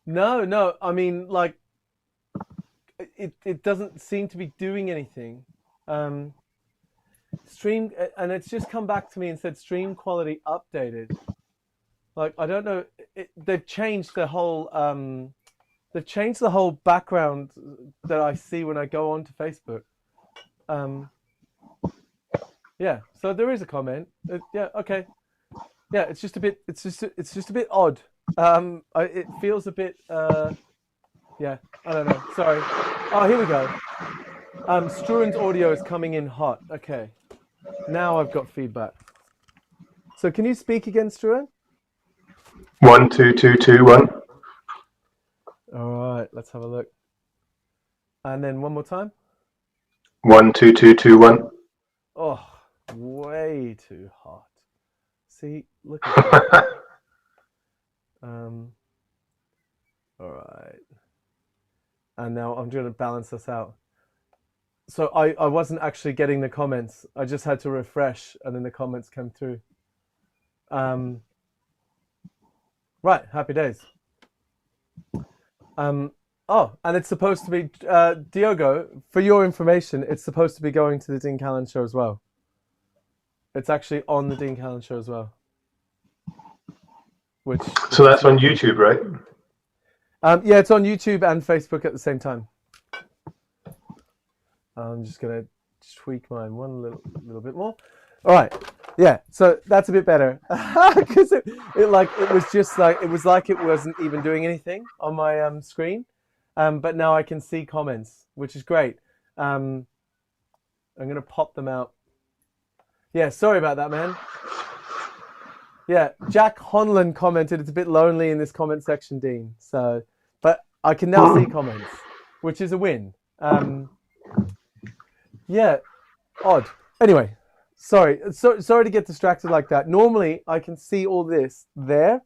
No. I mean, like, it doesn't seem to be doing anything. Stream, and it's just come back to me and said stream quality updated. Like, I don't know. They've changed the whole. They've changed the whole background that I see when I go onto Facebook. Yeah. So there is a comment. Yeah. Okay. Yeah. It's just a bit. It's just a bit odd. It feels a bit. Yeah. I don't know. Sorry. Oh, here we go. Struan's audio is coming in hot. Okay. Now I've got feedback. So can you speak again, Struan? 1 2 2 2 1. All right, let's have a look. And then one more time. 12221. Oh, way too hot. See, look at that. All right. And now I'm going to balance this out. So I wasn't actually getting the comments. I just had to refresh, and then the comments came through. Right, happy days. Oh, and it's supposed to be Diogo. For your information, it's supposed to be going to the Dean Callan show as well. It's actually on the Dean Callan show as well. So that's on YouTube, right? Yeah, it's on YouTube and Facebook at the same time. I'm just gonna tweak mine one little bit more. All right, yeah. So that's a bit better because it was like it wasn't even doing anything on my screen, but now I can see comments, which is great. I'm gonna pop them out. Yeah, sorry about that, man. Yeah, Jack Honlin commented it's a bit lonely in this comment section, Dean. So, but I can now see comments, which is a win. Yeah, odd. Anyway, sorry to get distracted like that. Normally, I can see all this there,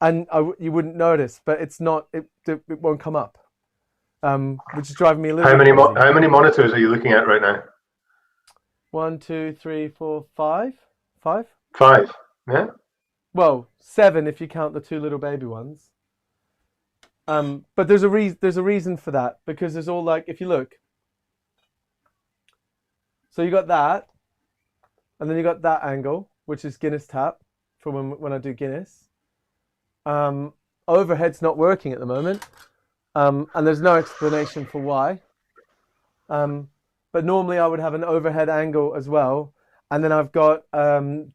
and you wouldn't notice, but it's not. It won't come up, which is driving me a little bit crazy. How many monitors are you looking at right now? 1, 2, 3, 4, 5. 5. 5. Yeah. Well, 7 if you count the 2 little baby ones. But there's a reason for that, because there's all like, if you look. So you got that, and then you got that angle, which is Guinness tap for when I do Guinness. Overhead's not working at the moment, and there's no explanation for why. But normally I would have an overhead angle as well, and then I've got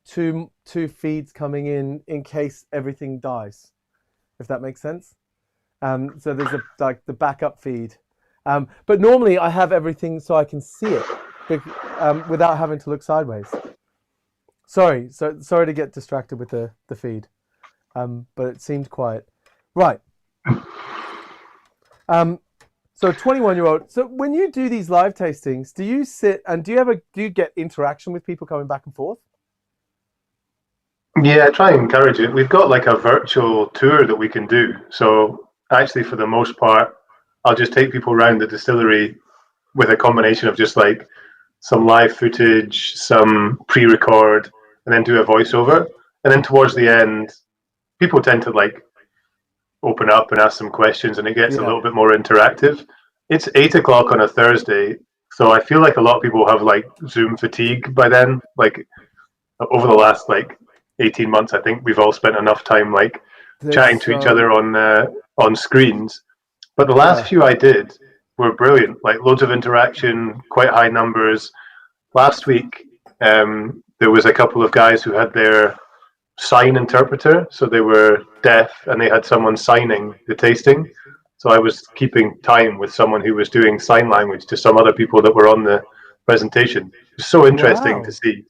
two feeds coming in case everything dies, if that makes sense. So there's the backup feed, but normally I have everything so I can see it. Without having to look sideways. Sorry to get distracted with the feed, but it seemed quiet. Right. So 21-year-old. So when you do these live tastings, do you sit and do you get interaction with people coming back and forth? Yeah, I try and encourage it. We've got like a virtual tour that we can do. So actually, for the most part, I'll just take people around the distillery with a combination of just like some live footage, some pre-record, and then do a voiceover. And then towards the end, people tend to like open up and ask some questions, and it gets a little bit more interactive. It's 8 o'clock on a Thursday, so I feel like a lot of people have like Zoom fatigue by then. Like over the last like 18 months, I think we've all spent enough time like chatting to each other on screens. But the last few I did were brilliant, like loads of interaction, quite high numbers. Last week, there was a couple of guys who had their sign interpreter, so they were deaf and they had someone signing the tasting. So I was keeping time with someone who was doing sign language to some other people that were on the presentation. It was so interesting to see.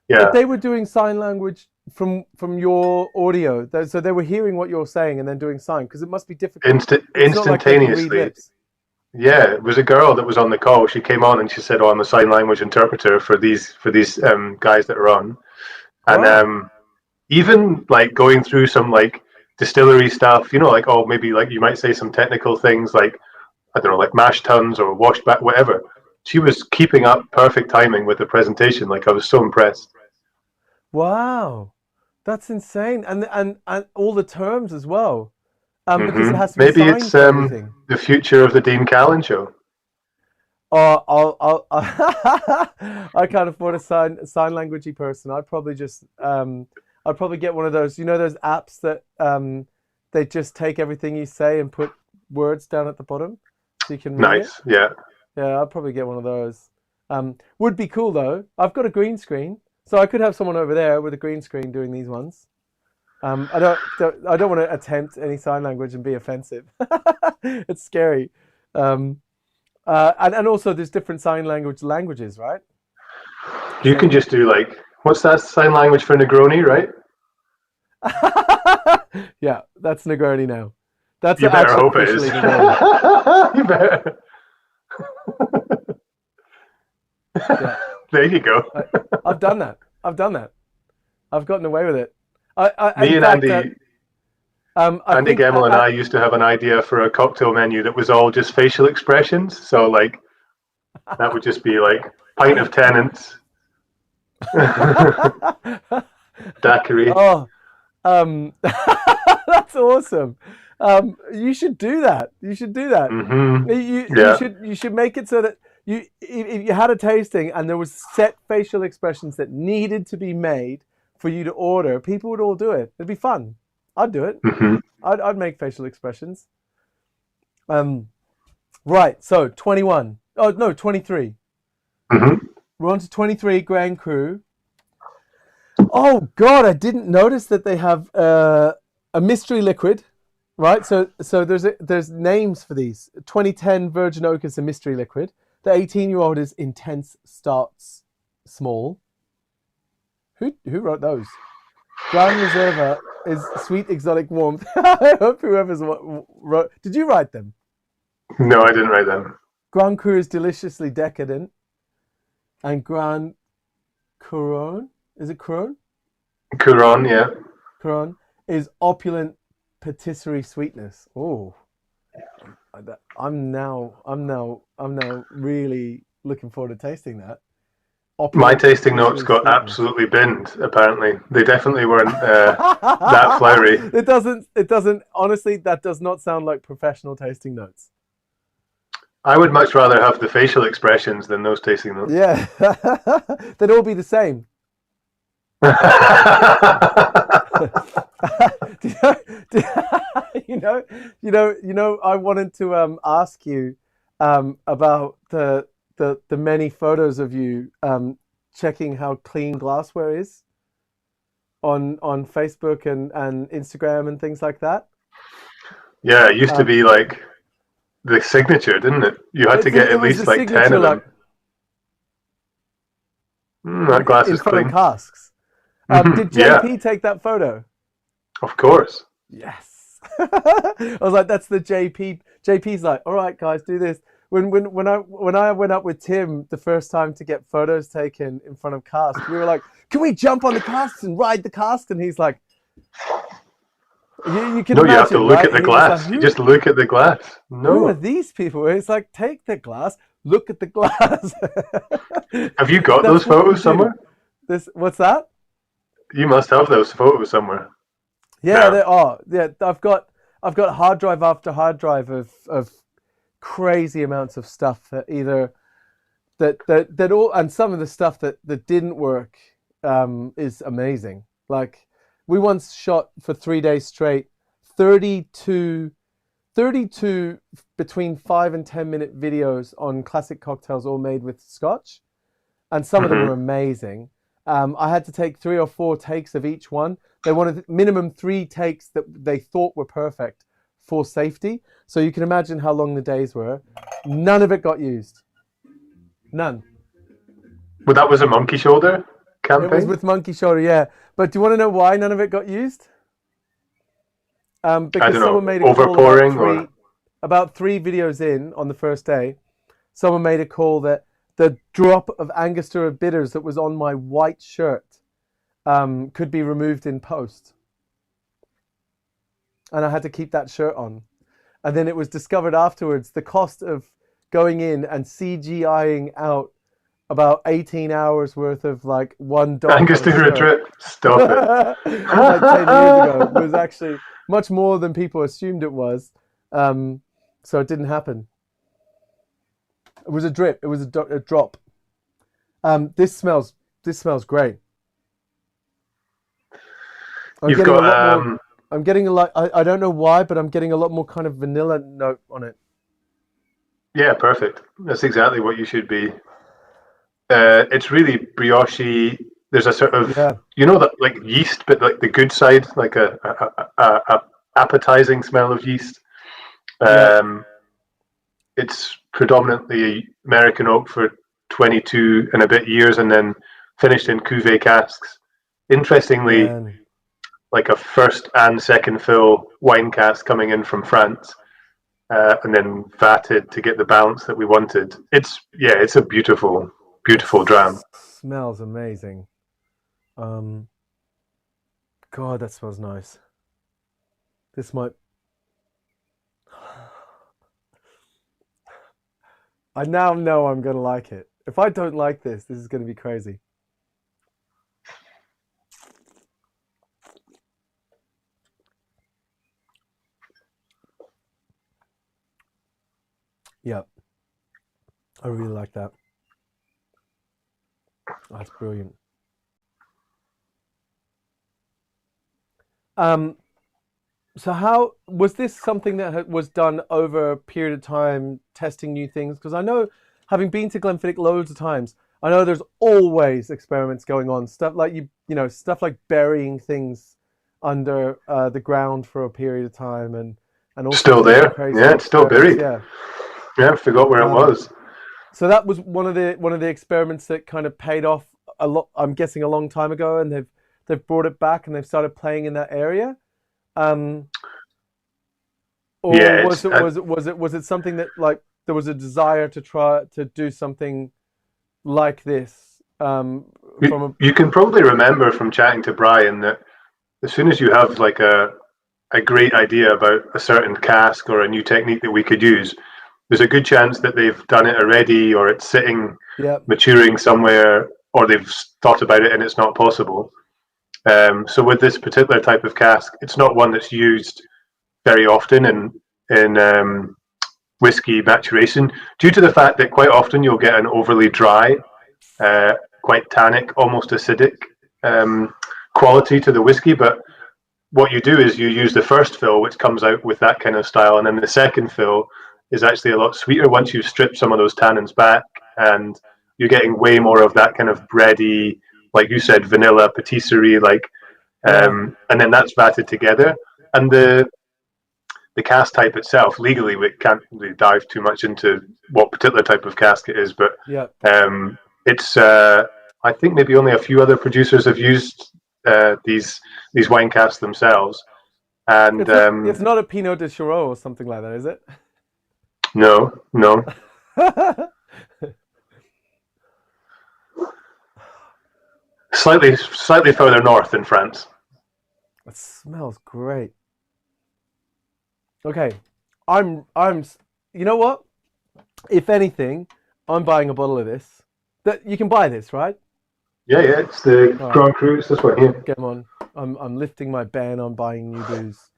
Yeah. But they were doing sign language from your audio, so they were hearing what you're saying and then doing sign, because it must be difficult. Instantaneously. Yeah, it was a girl that was on the call. She came on and she said, "Oh, I'm a sign language interpreter for these guys that are on." And even like going through some like distillery stuff, you know, like maybe like you might say some technical things like, I don't know, like mash tuns or washed back, whatever. She was keeping up perfect timing with the presentation. Like I was so impressed. Wow, that's insane, and all the terms as well. Because it has to be maybe it's the future of the Dean Callan show. Oh, I can't afford a sign languagey person. I'd probably just I'd probably get one of those, you know, those apps that they just take everything you say and put words down at the bottom so you can read it. Yeah. Yeah, I'd probably get one of those. Would be cool though. I've got a green screen, so I could have someone over there with a green screen doing these ones. I don't want to attempt any sign language and be offensive. It's scary. And also there's different sign languages, right? You can just do like, what's that sign language for Negroni, right? Yeah, that's Negroni now. That's you better hope it is. You better. Yeah, There you go. I've done that. I've done that. I've gotten away with it. Me In and fact, I Andy think Gemmell and I used to have an idea for a cocktail menu that was all just facial expressions. So like that would just be like pint of Tennent's, daiquiri. oh, that's awesome. You should do that. You should do that. Yeah. You should make it so that if you had a tasting and there was set facial expressions that needed to be made for you to order, people would all do it. It'd be fun. I'd do it. hmm I'd make facial expressions. Right. So 21. Oh no, 23. hmm We're on to 23 Grand Cru. Oh God, I didn't notice that they have a mystery liquid, right? So there's names for these. 2010 Virgin Oak is a mystery liquid. The 18-year-old is Intense Starts Small. Who wrote those? Grand Reserva is Sweet Exotic Warmth. I hope whoever's wrote. Did you write them? No, I didn't write them. Grand Cru is Deliciously Decadent, and Grand Couronne, is it Couronne? Couron, yeah. Couronne is Opulent Patisserie Sweetness. Oh, I'm now really looking forward to tasting that. My Opulent tasting notes Patisserie got Sweetness. absolutely binned. Apparently, they definitely weren't that flowery. It doesn't. Honestly, that does not sound like professional tasting notes. I would much rather have the facial expressions than those tasting notes. Yeah, they'd all be the same. I wanted to ask you about the many photos of you checking how clean glassware is on Facebook and Instagram and things like that. Yeah, it used to be like the signature, didn't it? You had to get at least like 10 of them. That glass in is front clean. of casks. Did JP take that photo? Of course. Yes. I was like, that's the JP. JP's like, all right, guys, do this. When I went up with Tim the first time to get photos taken in front of casks, we were like, can we jump on the casks and ride the cask? And he's like, you can imagine, you have to look right? at the He was glass. like, You just look at the glass. Who are No. these people? It's like, take the glass, look at the glass. Have you got That's those what we photos do. somewhere? What's that? You must have those photos somewhere. Yeah, No. they are. Yeah, I've got hard drive after hard drive of crazy amounts of stuff that either that all, and some of the stuff that didn't work is amazing. Like we once shot for 3 days straight 32 between 5 and 10 minute videos on classic cocktails, all made with scotch, and some of them were amazing. I had to take 3 or 4 takes of each one. They wanted minimum 3 takes that they thought were perfect for safety. So you can imagine how long the days were. None of it got used. None. Well, that was a monkey shoulder campaign? It was with monkey shoulder, yeah. But do you want to know why none of it got used? Because I don't know, someone made a call overpouring about 3 videos in on the first day. Someone made a call that the drop of Angostura bitters that was on my white shirt could be removed in post. And I had to keep that shirt on. And then it was discovered afterwards the cost of going in and CGIing out about 18 hours worth of like one dot. Angostura drip. Stop it. Like 10 years ago was actually much more than people assumed it was. So it didn't happen. It was a drip. It was a drop. This smells great. You've got a lot more. I'm getting a lot. I don't know why, but I'm getting a lot more kind of vanilla note on it. Yeah, perfect. That's exactly what you should be. It's really brioche. There's a sort of that like yeast, but like the good side, like a appetizing smell of yeast. It's predominantly American oak for 22 and a bit years, and then finished in cuvee casks. Interestingly, like a first and second fill wine cask coming in from France. and then vatted to get the balance that we wanted. It's a beautiful, It beautiful dram. smells amazing. God, that smells nice. This might. I now know I'm gonna like it. If I don't like this is gonna be crazy. Yep, I really like that. That's brilliant. Um, so how was this something that was done over a period of time, testing new things? Because I know, having been to Glenfiddich loads of times, I know there's always experiments going on. Stuff like stuff like burying things under the ground for a period of time, and all sorts Still of different there. crazy Yeah, it's still experiments. buried. Yeah. Yeah, I forgot where it Um, was. so that was one of the experiments that kind of paid off a lot. I'm guessing a long time ago, and they've brought it back and they've started playing in that area. Um, or Yeah, was it's it was it something that, like, there was a desire to try to do something like this from a you can probably remember from chatting to Brian that as soon as you have like a great idea about a certain cask or a new technique that we could use, there's a good chance that they've done it already, or it's sitting yeah maturing somewhere, or they've thought about it and it's not possible. So with this particular type of cask, it's not one that's used very often in whiskey maturation, due to the fact that quite often you'll get an overly dry, uh, quite tannic, almost acidic um, quality to the whiskey. But what you do is you use the first fill, which comes out with that kind of style, and then the second fill is actually a lot sweeter once you strip some of those tannins back, and you're getting way more of that kind of bready, like you said, vanilla patisserie, like, yeah and then that's vatted together. And the cask type itself, legally, we can't really dive too much into what particular type of cask it is, but yeah it's I think maybe only a few other producers have used these wine casks themselves, and it's not a Pinot de Chirac or something like that, is it? no, no, slightly further north in France. It smells great. Okay, I'm. You know what? If anything, I'm buying a bottle of this. That you can buy this, right? Yeah, yeah, it's the All right, Grand Cru. It's this one here. get 'em on. I'm lifting my ban on buying new booze.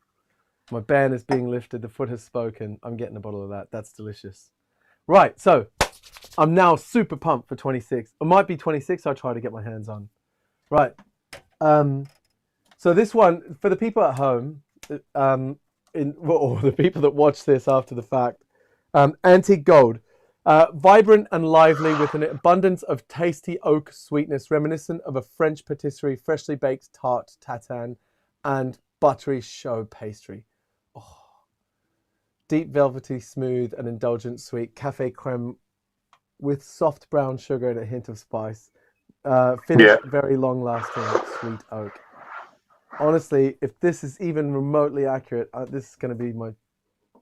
My ban is being lifted. The foot has spoken. I'm getting a bottle of that. That's delicious. Right, so I'm now super pumped for 26. It might be 26. I'll try to get my hands on. Right. Um, so this one, for the people at home, or the people that watch this after the fact, Antique Gold. Vibrant and lively with an abundance of tasty oak sweetness reminiscent of a French patisserie, freshly baked tart tatin, and buttery show pastry. Oh, deep, velvety, smooth, and indulgent sweet cafe creme with soft brown sugar and a hint of spice. Yeah, Finished very long lasting sweet oak. Honestly, if this is even remotely accurate, this is going to be my.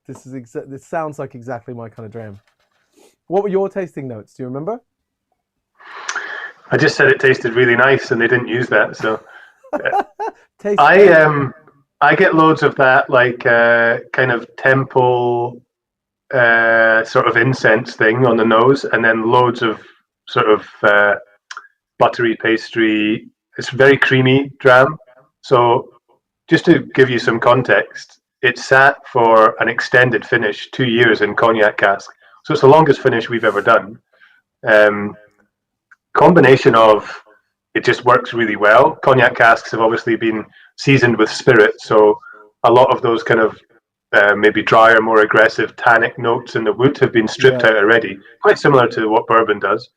This sounds like exactly my kind of dram. What were your tasting notes? Do you remember? I just said it tasted really nice, and they didn't use that. So Tastes I great. I get loads of that, like kind of temple sort of incense thing on the nose, and then loads of sort of buttery pastry. It's very creamy dram. So just to give you some context, it sat for an extended finish, 2 years in cognac cask. So it's the longest finish we've ever done. Um, Combination of it just works really well. Cognac casks have obviously been seasoned with spirit, so a lot of those kind of maybe drier, more aggressive tannic notes in the wood have been stripped Yeah, out already, quite similar to what bourbon does.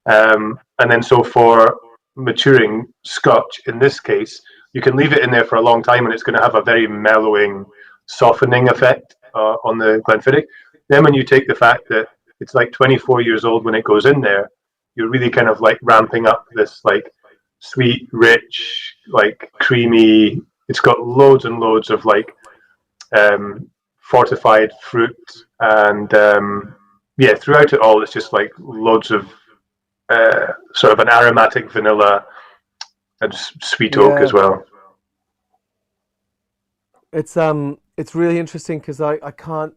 And then so for maturing Scotch, in this case, you can leave it in there for a long time and it's going to have a very mellowing, softening effect on the Glenfiddich. Then when you take the fact that it's like 24 years old when it goes in there, you're really kind of like ramping up this like sweet, rich, like creamy. It's got loads and loads of like um, fortified fruit, and yeah, throughout it all, it's just like loads of sort of an aromatic vanilla and sweet oak as Yeah, well. it's really interesting because I can't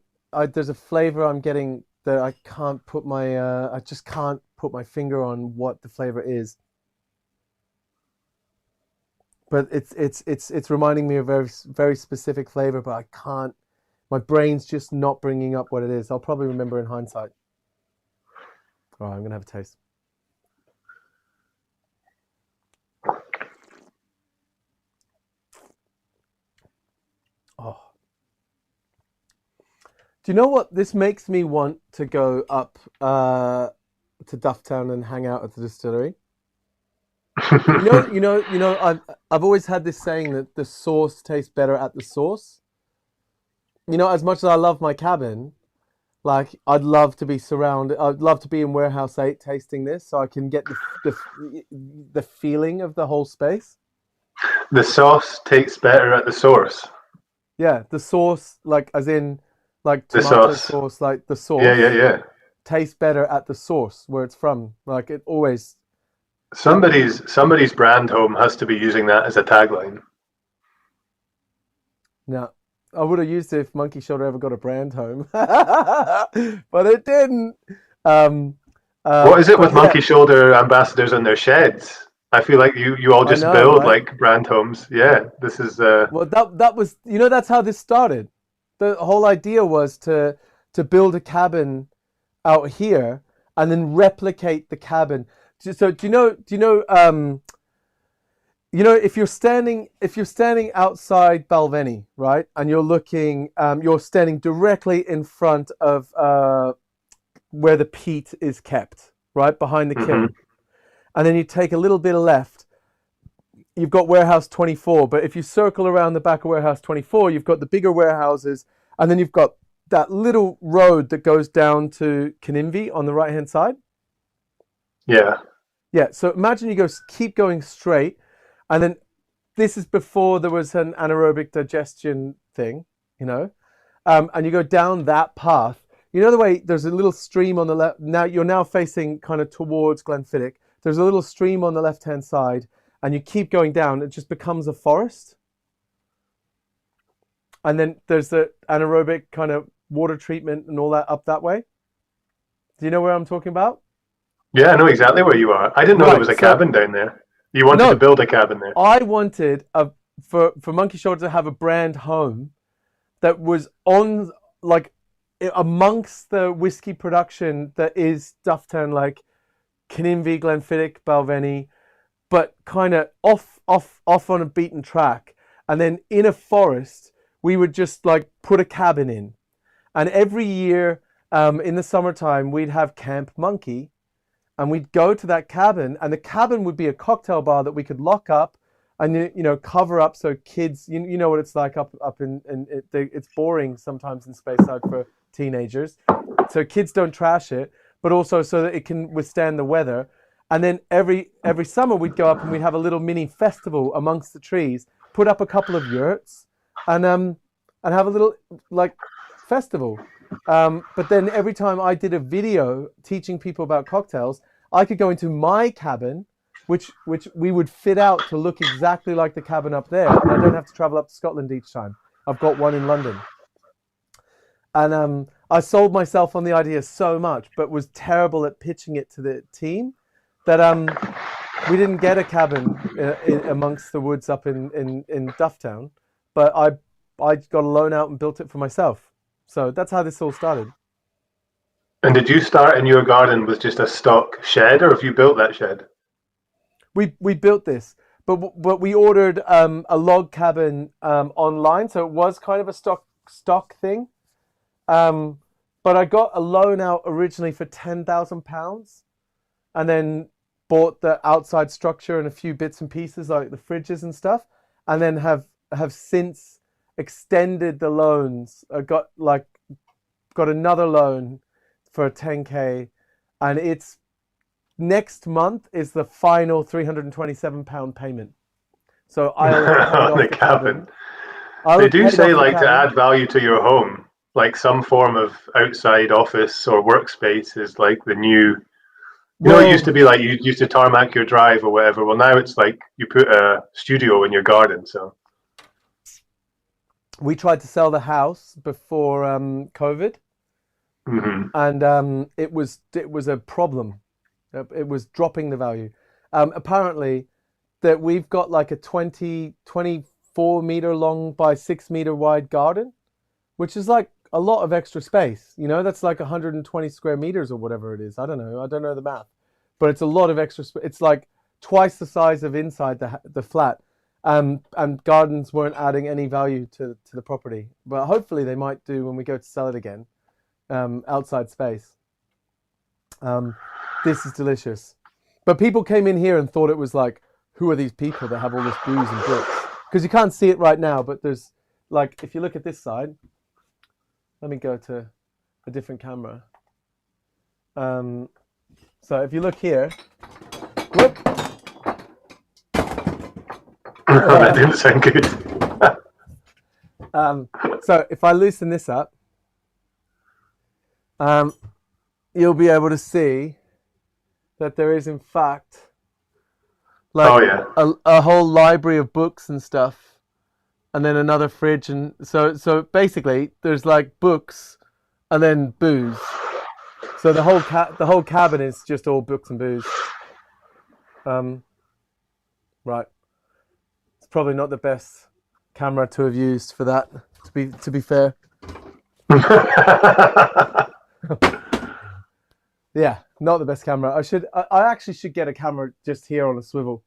there's a flavor I'm getting that I can't put my I just can't put my finger on what the flavor is. But it's reminding me of a very specific flavor, but I can't. My brain's just not bringing up what it is. I'll probably remember in hindsight. All right, I'm gonna have a taste. Oh, do you know what? This makes me want to go up to Dufftown and hang out at the distillery. I've always had this saying that the sauce tastes better at the source. As much as I love my cabin, like I'd love to be surrounded. I'd love to be in Warehouse 8 tasting this, so I can get the feeling of the whole space. The sauce tastes better at the source. Yeah, the sauce, like as in like The tomato sauce. sauce, like the Yeah, yeah, sauce yeah. tastes better at the source where it's from. Like it always. That Somebody's brand home has to be using that as a tagline. Now, I would have used it if Monkey Shoulder ever got a brand home, but it didn't. Um, What is it but with yeah, Monkey Shoulder ambassadors and their sheds? I feel like you all I just know, build right? like brand homes. Yeah, this is Well, that was that's how this started. The whole idea was to build a cabin out here and then replicate the cabin. So if you're standing outside Balvenie, right, and you're standing directly in front of where the peat is kept, right behind the mhm. kiln, and then you take a little bit of left. You've got Warehouse 24, but if you circle around the back of Warehouse 24, you've got the bigger warehouses, and then you've got that little road that goes down to Kaninvi on the right hand side. Yeah. Yeah, so imagine you keep going straight, and then this is before there was an anaerobic digestion thing, and you go down that path. You know the way there's a little stream on the left. Now you're now facing kind of towards Glenfiddich. There's a little stream on the left hand side, and you keep going down. It just becomes a forest, and then there's the anaerobic kind of water treatment and all that up that way. Do you know where I'm talking about? Yeah, I know exactly where you are. I didn't know there was Right. a So cabin down there. You wanted to no, build a cabin there. I wanted for Monkey Shoulder to have a brand home that was on like amongst the whiskey production that is Dufftown, like Kaninvi, Glenfiddich, Balvenie, but kind of off on a beaten track. And then in a forest, we would just like put a cabin in. And every year in the summertime, we'd have Camp Monkey, and we'd go to that cabin, and the cabin would be a cocktail bar that we could lock up and cover up so kids, you know what it's like up in it's boring sometimes in Speyside for teenagers, so kids don't trash it, but also so that it can withstand the weather. And then every summer we'd go up and we'd have a little mini festival amongst the trees, put up a couple of yurts, and have a little like festival. But then every time I did a video teaching people about cocktails, I could go into my cabin, which we would fit out to look exactly like the cabin up there, and I don't have to travel up to Scotland each time. I've got one in London. And I sold myself on the idea so much, but was terrible at pitching it to the team that we didn't get a cabin amongst the woods up in Dufftown, but I got a loan out and built it for myself. So that's how this all started. And did you start in your garden with just a stock shed, or have you built that shed? We built this, but we ordered a log cabin online, so it was kind of a stock thing. But I got a loan out originally for £10,000, and then bought the outside structure and a few bits and pieces like the fridges and stuff, and then have since extended the loans. I got another loan for 10k, and it's next month is the final £327 payment. So I'll have paid off The the cabin. cabin. I'll They have do paid off say the like to cabin. add value to your home. like some form of outside office or workspace is like the new. It used to Well, be like you used to tarmac your drive or whatever. Well, now it's like you put a studio in your garden. So, we tried to sell the house before COVID, mhm. and it was a problem. It was dropping the value. Apparently, that we've got like a 24 meter long by 6 meter wide garden, which is like a lot of extra space. That's like 120 square meters or whatever it is. I don't know. I don't know the math, but it's a lot of extra space. It's like twice the size of inside the flat. And gardens weren't adding any value to the property, but hopefully they might do when we go to sell it again. Outside space. Um, this is delicious. But people came in here and thought it was like, who are these people that have all this booze and books? Because you can't see it right now, but there's like, if you look at this side, let me go to a different camera. Um, so if you look here, whoop, That didn't sound good. so if I loosen this up, um, you'll be able to see that there is in fact like Oh yeah. a whole library of books and stuff, and then another fridge, and so basically there's like books and then booze. So the whole cabin is just all books and booze. Right. It's probably not the best camera to have used for that. To be fair. Yeah, not the best camera. I actually should get a camera just here on a swivel,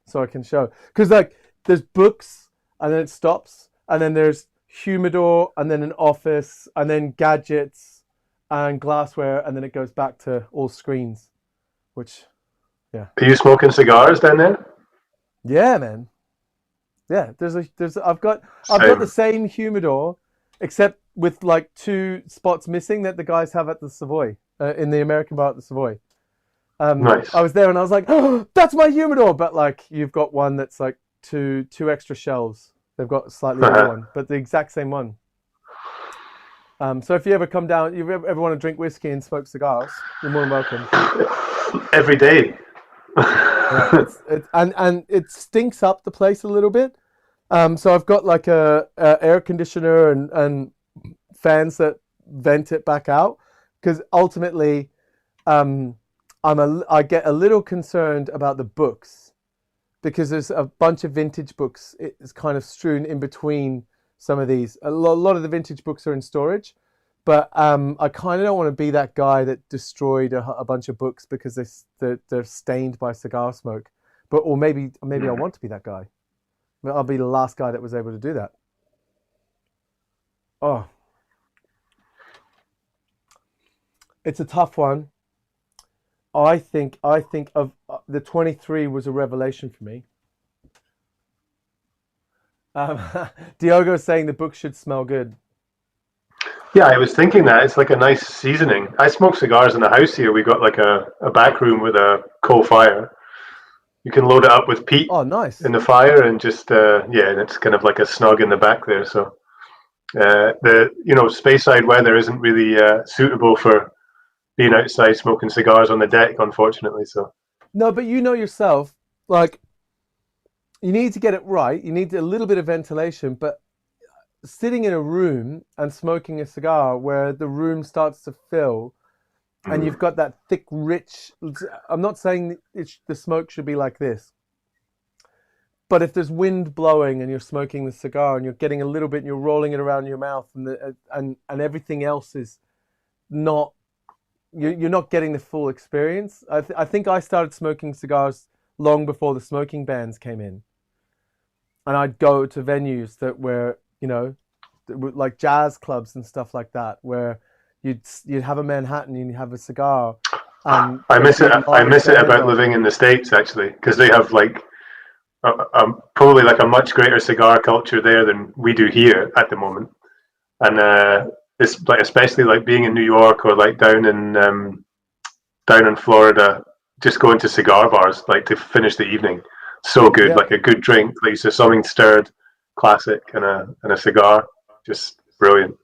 so I can show. Because like there's books, and then it stops, and then there's humidor, and then an office, and then gadgets, and glassware, and then it goes back to all screens. Which, yeah, Are you smoking cigars down there? yeah, man. Yeah, I've got the Same. same humidor, except with like two spots missing that the guys have at the Savoy, in the American bar at the Savoy. Nice. I was there and I was like, oh, that's my humidor. But like, you've got one that's like two extra shelves. They've got a slightly bigger one, but the exact same one. So if you ever come down, you ever want to drink whiskey and smoke cigars, you're more than welcome. Every day. Yeah, and it stinks up the place a little bit. So I've got like a air conditioner and fans that vent it back out, because ultimately, I get a little concerned about the books, because there's a bunch of vintage books. It's kind of strewn in between some of these. A lot of the vintage books are in storage, but I kind of don't want to be that guy that destroyed a bunch of books because they're stained by cigar smoke. Or maybe I want to be that guy. I'll be the last guy that was able to do that. Oh, it's a tough one. I think of the 23 was a revelation for me. Um, Diogo's saying the book should smell good. Yeah, I was thinking that it's like a nice seasoning. I smoke cigars in the house here. We got like a back room with a coal fire. You can load it up with peat Oh, nice. in the fire and just yeah, and it's kind of like a snug in the back there. So the Speyside weather isn't really suitable for being outside smoking cigars on the deck, unfortunately. So No, but you know yourself, like you need to get it right. You need a little bit of ventilation, but sitting in a room and smoking a cigar where the room starts to fill and you've got that thick, rich. I'm not saying the smoke should be like this, but if there's wind blowing and you're smoking the cigar and you're getting a little bit and you're rolling it around your mouth and everything else is not, you're not getting the full experience. I think I started smoking cigars long before the smoking bans came in, and I'd go to venues that were, like jazz clubs and stuff like that, where you'd have a Manhattan and you'd have a cigar, and I there'd miss be it. a I live miss it band about on. living in the States actually, because they have like probably like a much greater cigar culture there than we do here at the moment. And it's like especially like being in New York or like down in Florida, just going to cigar bars like to finish the evening. So good, Yeah, like a good drink, like so something stirred, classic, and a cigar, just brilliant.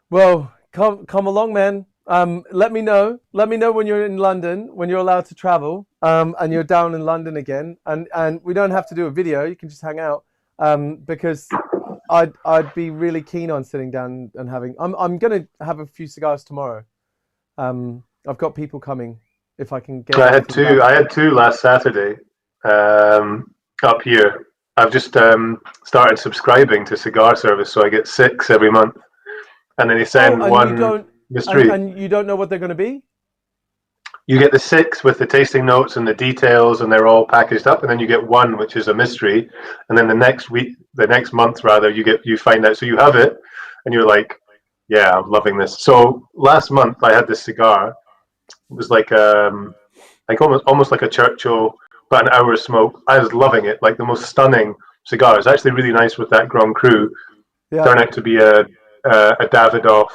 Well, come along, man. Let me know. Let me know when you're in London, when you're allowed to travel, and you're down in London again. And we don't have to do a video. You can just hang out. Because I'd be really keen on sitting down and having. I'm gonna have a few cigars tomorrow. I've got people coming if I can get I had anything two. done. I had two last Saturday up here. I've just started subscribing to Cigar Service, so I get six every month, and then they Oh, send one mystery. and you don't know what they're gonna be? You get the six with the tasting notes and the details, and they're all packaged up, and then you get one which is a mystery, and then the next week, the next month rather, you find out. So you have it, and you're like, yeah, I'm loving this. So last month I had this cigar. It was like almost like a Churchill, but an hour smoke. I was loving it, like the most stunning cigar. It's actually really nice with that Grand Cru. Yeah. Turned out to be a Davidoff.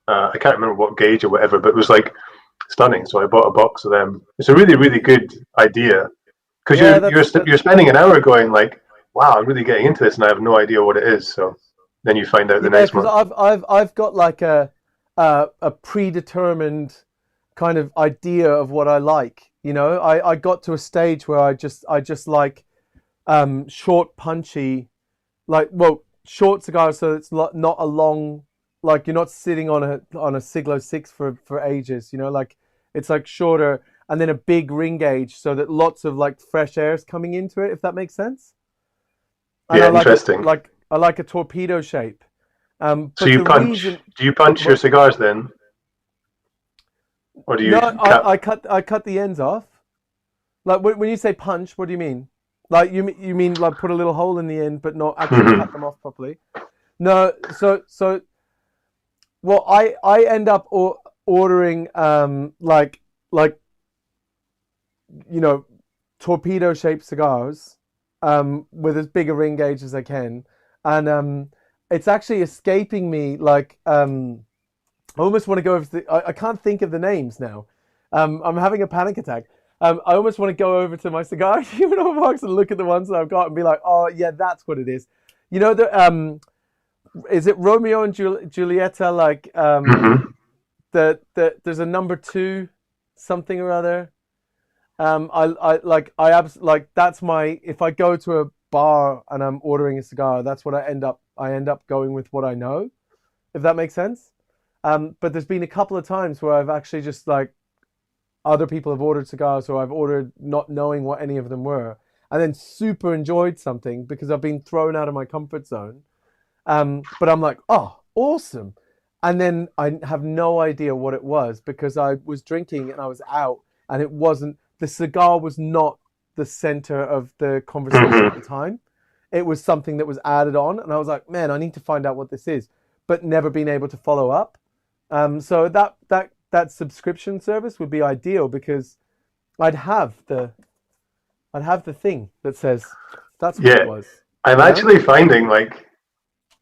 I can't remember what gauge or whatever, but it was like stunning. So I bought a box of them. It's a really really good idea because Yeah, you're spending an hour going like, wow, I'm really getting into this, and I have no idea what it is. So then you find out the yeah, next because month. I've got like a predetermined kind of idea of what I like. I got to a stage where I just like short, punchy, like, well, short cigars, so it's not a long, like you're not sitting on a Siglo 6 for ages. Like it's like shorter, and then a big ring gauge so that lots of like fresh air is coming into it, if that makes sense. And Yeah, interesting. I like a torpedo shape. So But you the punch? reason, Do you punch your what? cigars then, or do No, you cap? I cut the ends off. Like when you say punch, what do you mean? Like you mean like put a little hole in the end, but not actually cut them off properly? No, so well, I end up ordering like you know torpedo shaped cigars with as big a ring gauge as I can, and it's actually escaping me. Like I almost want to go over I can't think of the names now. I'm having a panic attack. I almost want to go over to my cigar humidor box and look at the ones that I've got and be like, oh yeah, that's what it is. The is it Romeo and Julieta? Like Mm-hmm. there's a number two something or other. Like that's my, if I go to a bar and I'm ordering a cigar, that's what I end up going with what I know, if that makes sense. But there's been a couple of times where I've actually just like other people have ordered cigars or I've ordered not knowing what any of them were, and then super enjoyed something because I've been thrown out of my comfort zone. But I'm like, oh, awesome. And then I have no idea what it was because I was drinking and I was out, and the cigar was not the center of the conversation at the Mm-hmm. time. It was something that was added on. And I was like, man, I need to find out what this is, but never been able to follow up. So that subscription service would be ideal because I'd have the I'd have the thing that says that's what it Yeah, was, I'm you know? actually finding like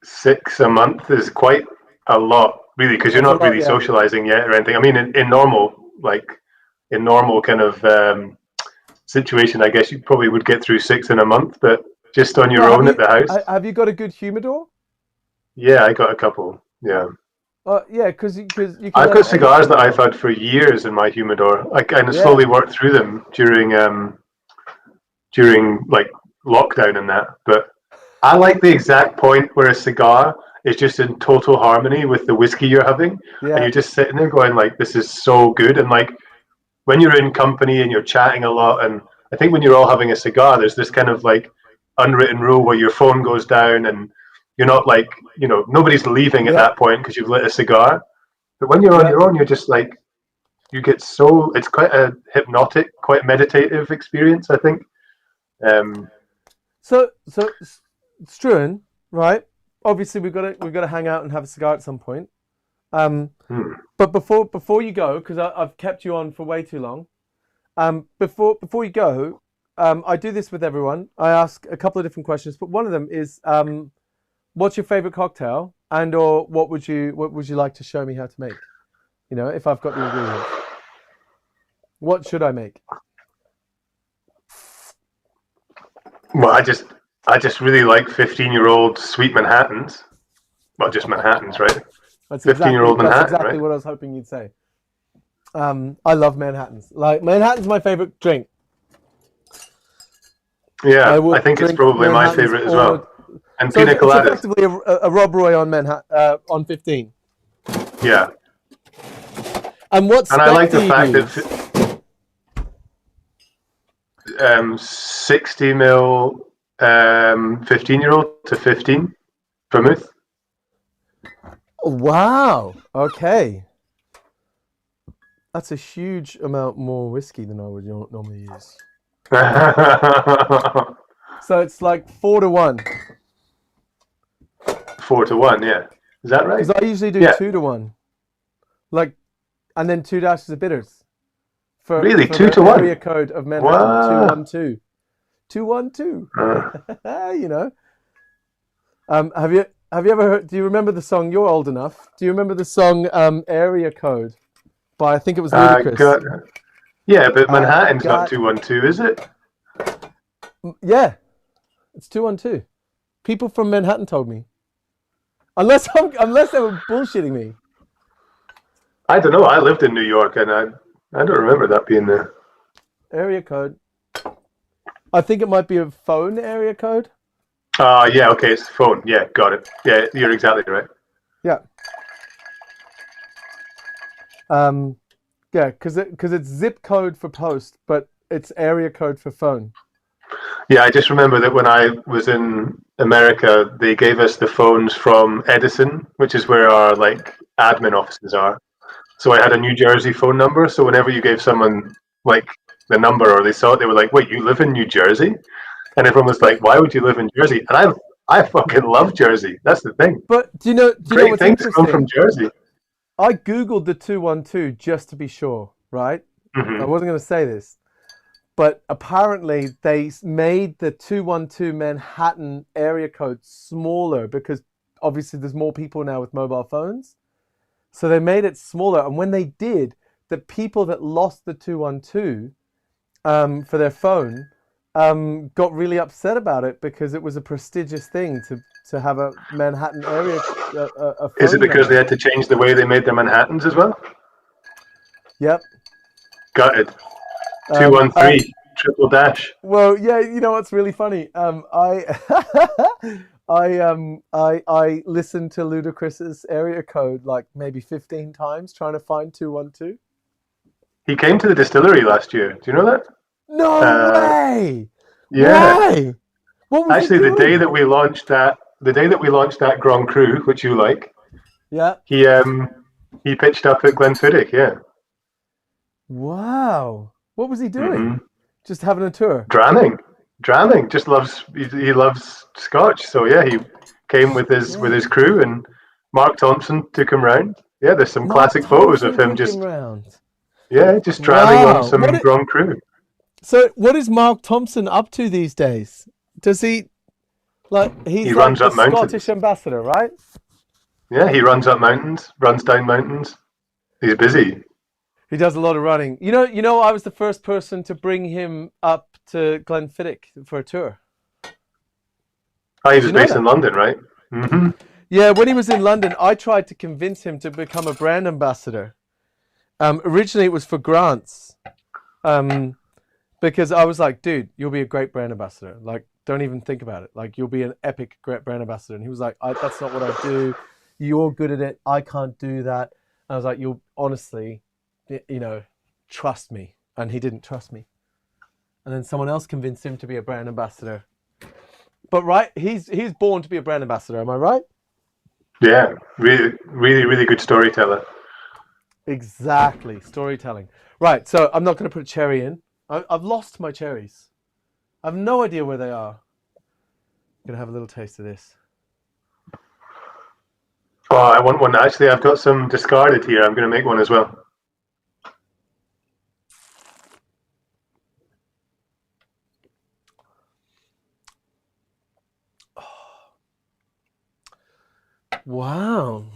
six a month is quite a lot, really, because you're That's a not lot, really yeah. socializing yet or anything. I mean, in normal kind of situation, I guess you probably would get through six in a month, but just on your Well, own at the house, have you got a good humidor? yeah, I got a couple. Yeah, Yeah, because you can I've let got it age cigars for a that I've while. had for years in my humidor. I kind of Yeah, slowly worked through them during like lockdown and that. But I like the exact point where a cigar is just in total harmony with the whiskey you're having, and yeah, you're just sitting there going like, "This is so good." And like when you're in company and you're chatting a lot, and I think when you're all having a cigar, there's this kind of like unwritten rule where your phone goes down and you're not like nobody's leaving at yeah, that point because you've lit a cigar. But when you're on yeah. your own, you're just like you get so it's quite a hypnotic, quite meditative experience. I think. Um, So Struan, right? Obviously, we've got to hang out and have a cigar at some point. Um, hmm. but before you go, because I've kept you on for way too long. Before you go, I do this with everyone. I ask a couple of different questions, but one of them is, what's your favorite cocktail, and or what would you like to show me how to make? If I've got the ingredients, what should I make? Well, I just really like 15-year-old sweet Manhattans. Well, just Manhattans, right? That's 15-year-old that's Manhattan, exactly right? what I was hoping you'd say. I love Manhattans. Like Manhattan's my favorite drink. I Yeah, I will think it's drink probably my Manhattans favorite as all the. well. And So pina it's coladas. effectively a Rob Roy on Manhattan on 15. Yeah. And what And I spec like the do you fact that use? 60 mil 15-year-old to 15 vermouth. Wow. Okay. That's a huge amount more whiskey than I would normally use. So it's like 4 to 1. 4 to 1, yeah. Is that right? Because I usually do Yeah. 2 to 1. Like, and then 2 dashes of bitters Really? for Two the to area one? code of Manhattan. Wow. 212. 212. Uh, You know. Have you ever heard? Do you remember the song? You're old enough. Do you remember the song Area Code by I think it was Ludacris? got, yeah, but I Manhattan's not got 212, is it? yeah. It's 212. People from Manhattan told me. Unless they were bullshitting me. I don't know. I lived in New York, and I don't remember that being there. Area code. I think it might be a phone area code. Yeah, okay, it's the phone. Yeah, got it. Yeah, you're exactly right. Yeah. Um, yeah, because it's zip code for post, but it's area code for phone. Yeah, I just remember that when I was in America, they gave us the phones from Edison, which is where our like admin offices are. So I had a New Jersey phone number. So whenever you gave someone like the number or they saw it, they were like, "Wait, you live in New Jersey?" And everyone was like, But "Why would you live in Jersey?" And I fucking love Jersey. That's the thing. do you know Great what's things come from interesting? Jersey. I googled the 212 just to be sure, right? I Hmm. wasn't going to say this, but apparently they made the 212 Manhattan area code smaller because obviously there's more people now with mobile phones. So they made it smaller. And when they did, the people that lost the 212 for their phone got really upset about it because it was a prestigious thing to have a Manhattan area a Is it phone because they number. had to change the way they made their Manhattans as well? Yep. Got it. Two Um, one uh, three triple dash. well, yeah, you know what's really funny? I listened to Ludacris's area code like maybe 15 times trying to find 212. He came to the distillery last year. Do you know that? No Uh, way! yeah. Why? What was he Actually, doing? the day that we launched that Grand Cru, which you like, Yeah. he he pitched up at Glenfiddich. Yeah. Wow. What was he Hmm. doing? Just having a tour. Dramming, dramming. Just loves he loves Scotch. So yeah, he came with his Shit. crew, and Mark Thompson took him round. Yeah, there's some Mark classic photos of Thompson him took him just round. dramming on Wow. some Grand Cru. So what is Mark Thompson up to these days? Does he He he's like runs the up Scottish mountains. ambassador, right? Yeah, he runs up mountains, runs down mountains. He's busy. He does a lot of running. I was the first person to bring him up to Glenfiddich for a tour. Oh, he Did was you know based in that? London, right? Hmm. Yeah, when he was in London, I tried to convince him to become a brand ambassador. Originally, it was for grants, um, because I was like, dude, you'll be a great brand ambassador. Like, don't even think about it. Like, you'll be an epic great brand ambassador. And he was like, that's not what I do. You're good at it. I can't do that. And I was like, you'll honestly, trust me. And he didn't trust me. And then someone else convinced him to be a brand ambassador. But right, he's born to be a brand ambassador. Am I right? Yeah, really, really, really good storyteller. Exactly. Storytelling. Right. So I'm not going to put a cherry in. I've lost my cherries. I have no idea where they are. I'm going to have a little taste of this. Oh, I want one. Actually, I've got some discarded here. I'm going to make one as well. Wow.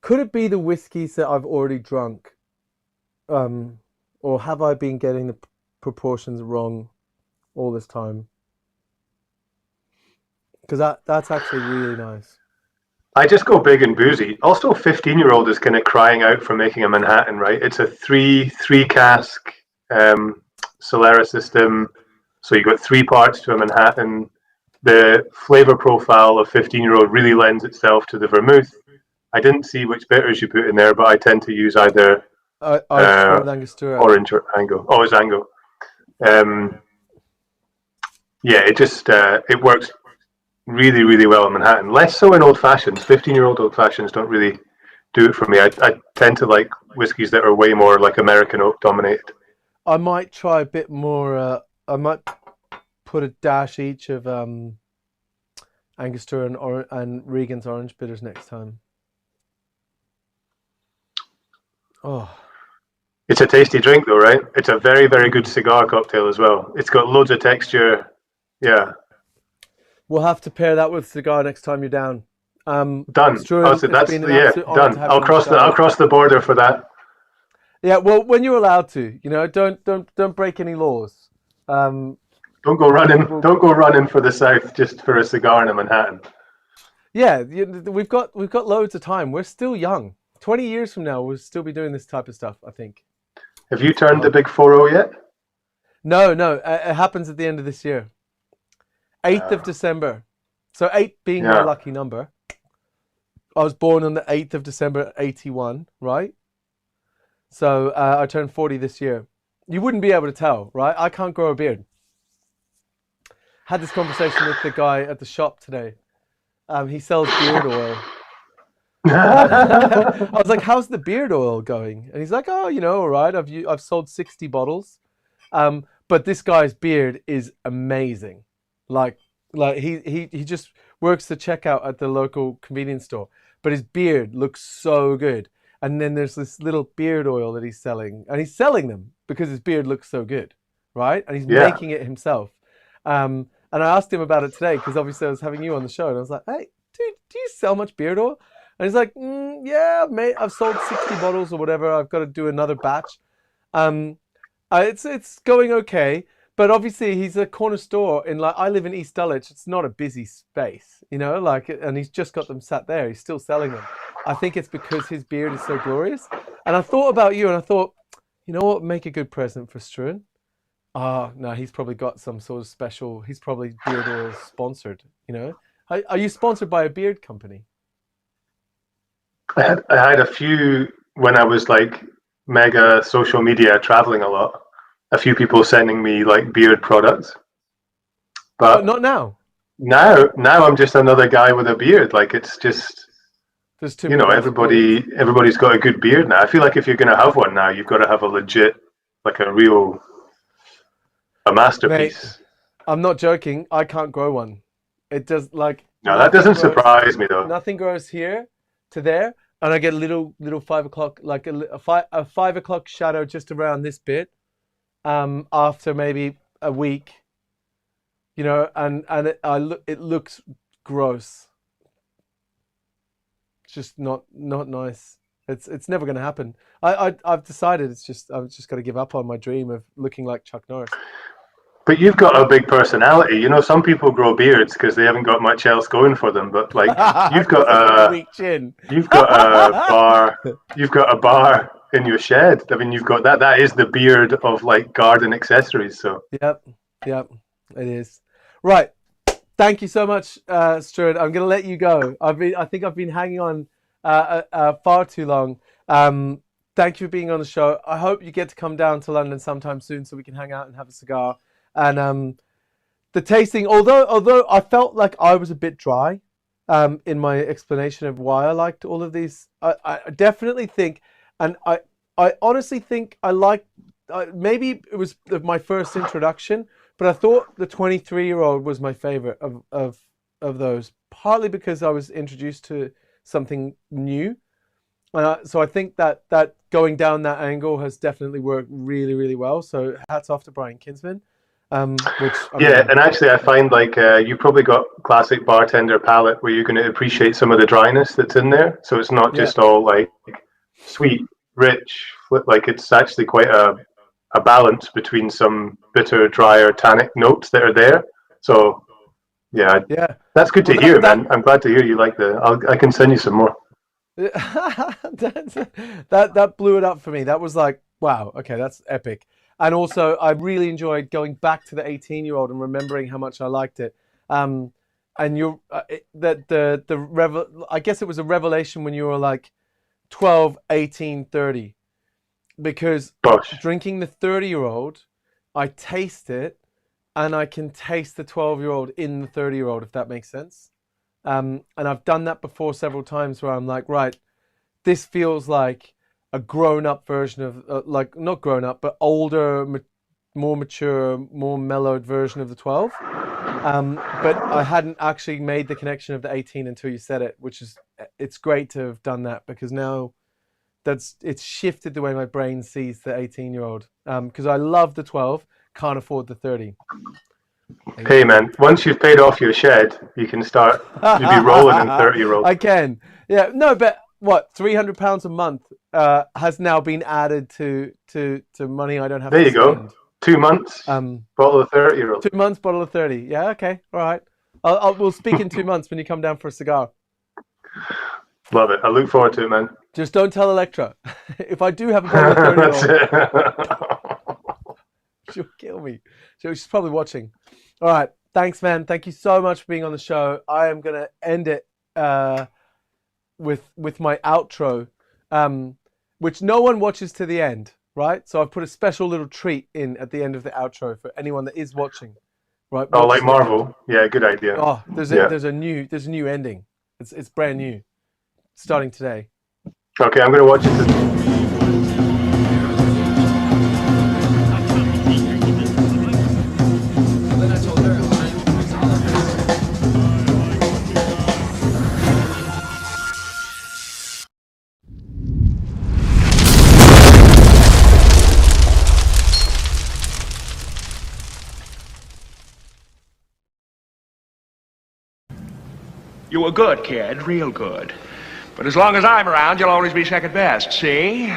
Could it be the whiskeys that I've already drunk? Or have I been getting the proportions wrong all this time? because that's actually really nice. I just go big and boozy. Also, 15-year-old is kind of crying out for making a Manhattan, right? It's a three cask um, Solera system, so you got three parts to a Manhattan. The flavor profile of 15-year-old really lends itself to the vermouth. I didn't see which bitters you put in there, but I tend to use either Archster with Angostura. orange or Ango. Oh, it's Ango. Um, yeah, it works really, really well in Manhattan. Less so in old fashions. 15-year-old old fashions don't really do it for me. I tend to like whiskies that are way more like American oak dominated. I might try a bit more. I might put a dash each of Angostura and Regan's orange bitters next time. Oh, It's a tasty drink though, right? It's a very, very good cigar cocktail as well. It's got loads of texture. Yeah, we'll have to pair that with cigar next time you're down. done. Oh, Struan, so it's that's been an yeah, absolute honor to done. have you on the I'll show. cross the border for that. Yeah, well, when you're allowed to, don't break any laws. Um, Don't go running. we'll, Don't go running for the south just for a cigar in a Manhattan. yeah, we've got loads of time. We're still young. 20 years from now, we'll still be doing this type of stuff, I think. Have you I turned the hope. big 4-0 yet? No, no, it happens at the end of this year, 8th of Uh, December. So 8 being my yeah. lucky number. I was born on the 8th of December, 81, right? So I turned 40 this year. You wouldn't be able to tell, right? I can't grow a beard. Had this conversation with the guy at the shop today. He sells beard oil. I was like, "How's the beard oil going?" And he's like, "Oh, all right. I've sold 60 bottles, but this guy's beard is amazing. Like he just works the checkout at the local convenience store, but his beard looks so good. And then there's this little beard oil that he's selling, and he's selling them because his beard looks so good, right? And he's Yeah. making it himself. And I asked him about it today because obviously I was having you on the show, and I was like, "Hey, dude, do you sell much beard oil?" And he's like, "Yeah, mate, I've sold 60 bottles or whatever. I've got to do another batch." Um, it's going okay, but obviously he's a corner store in, like, I live in East Dulwich. It's not a busy space, like, and he's just got them sat there. He's still selling them. I think it's because his beard is so glorious. And I thought about you, and I thought, you know what, would make a good present for Struan? Oh no, he's probably got some sort of special. He's probably beard oil sponsored. Are you sponsored by a beard company? I had a few when I was like mega social media traveling a lot. A few people sending me like beard products, Oh, but not now. now I'm just another guy with a beard. Like it's just There's too many guys with beards. everybody's got a good beard now. I feel like if you're gonna have one now, you've got to have a legit, like a Mate, masterpiece. I'm not joking. I can't grow one. It does, like, No, that doesn't surprise me though. nothing grows here to there, and I get a little 5 o'clock, like a 5 o'clock shadow just around this bit. After maybe a week, and it looks gross. It's just not nice. It's never going to happen. I've decided I've just got to give up on my dream of looking like Chuck Norris. But you've got a big personality. You know, some people grow beards because they haven't got much else going for them. But like, you've got Because I've got a weak chin. you've got a bar, you've got a bar in your shed. I mean, you've got that. That is the beard of like garden accessories. So Yep, yep, it is. Right. Thank you so much, Stuart. I'm going to let you go. I think I've been hanging on far too long. Thank you for being on the show. I hope you get to come down to London sometime soon so we can hang out and have a cigar. And the tasting, although I felt like I was a bit dry in my explanation of why I liked all of these, I definitely think, and I honestly think I liked, maybe it was my first introduction, but I thought the 23-year-old was my favorite of those, partly because I was introduced to something new. So I think that going down that angle has definitely worked really, really well. So hats off to Brian Kinsman. Which yeah, and actually, I find like you probably got classic bartender palate where you're going to appreciate some of the dryness that's in there. So it's not yeah, just all like sweet, rich. Like it's actually quite a balance between some bitter, drier, tannic notes that are there. So Yeah, Yeah. that's good to Well, hear, man. I'm glad to hear you like I can send you some more. that blew it up for me. That was like, wow, okay, that's epic. And also, I really enjoyed going back to the 18-year-old and remembering how much I liked it. Um, and you're that the I guess it was a revelation when you were like 12, 18, 30, because Gosh. drinking the 30-year-old, I taste it, and I can taste the 12-year-old in the 30-year-old, if that makes sense. And I've done that before several times where I'm like, right, this feels like a grown-up version of, like, not grown-up, but older, more mature, more mellowed version of the 12. But I hadn't actually made the connection of the 18 until you said it, which is, it's great to have done that, because now it's shifted the way my brain sees the 18-year-old. Because I love the 12, can't afford the 30. Hey, man, once you've paid off your shed, you can start, you'll be rolling in 30-year-old. I can. Yeah. No, but what, £300 a month has now been added to money I don't have There to you go. spend. 2 months, Um, bottle of 30-year-old. 2 months, bottle of 30. Yeah. Okay. All right. We'll speak in 2 months when you come down for a cigar. Love it. I look forward to it, man. Just don't tell Electra. If I do have a bottle of That's 30-year-old, it. she'll kill me. She's probably watching. All right. Thanks, man. Thank you so much for being on the show. I am gonna end it with my outro, which no one watches to the end, right? So I've put a special little treat in at the end of the outro for anyone that is watching, right? Oh, like Watches the end. Marvel? Yeah, good idea. Oh, Yeah. there's a new ending. It's brand new, starting today. Okay, I'm going to watch it. You were good, kid, real good. But as long as I'm around, you'll always be second best, see?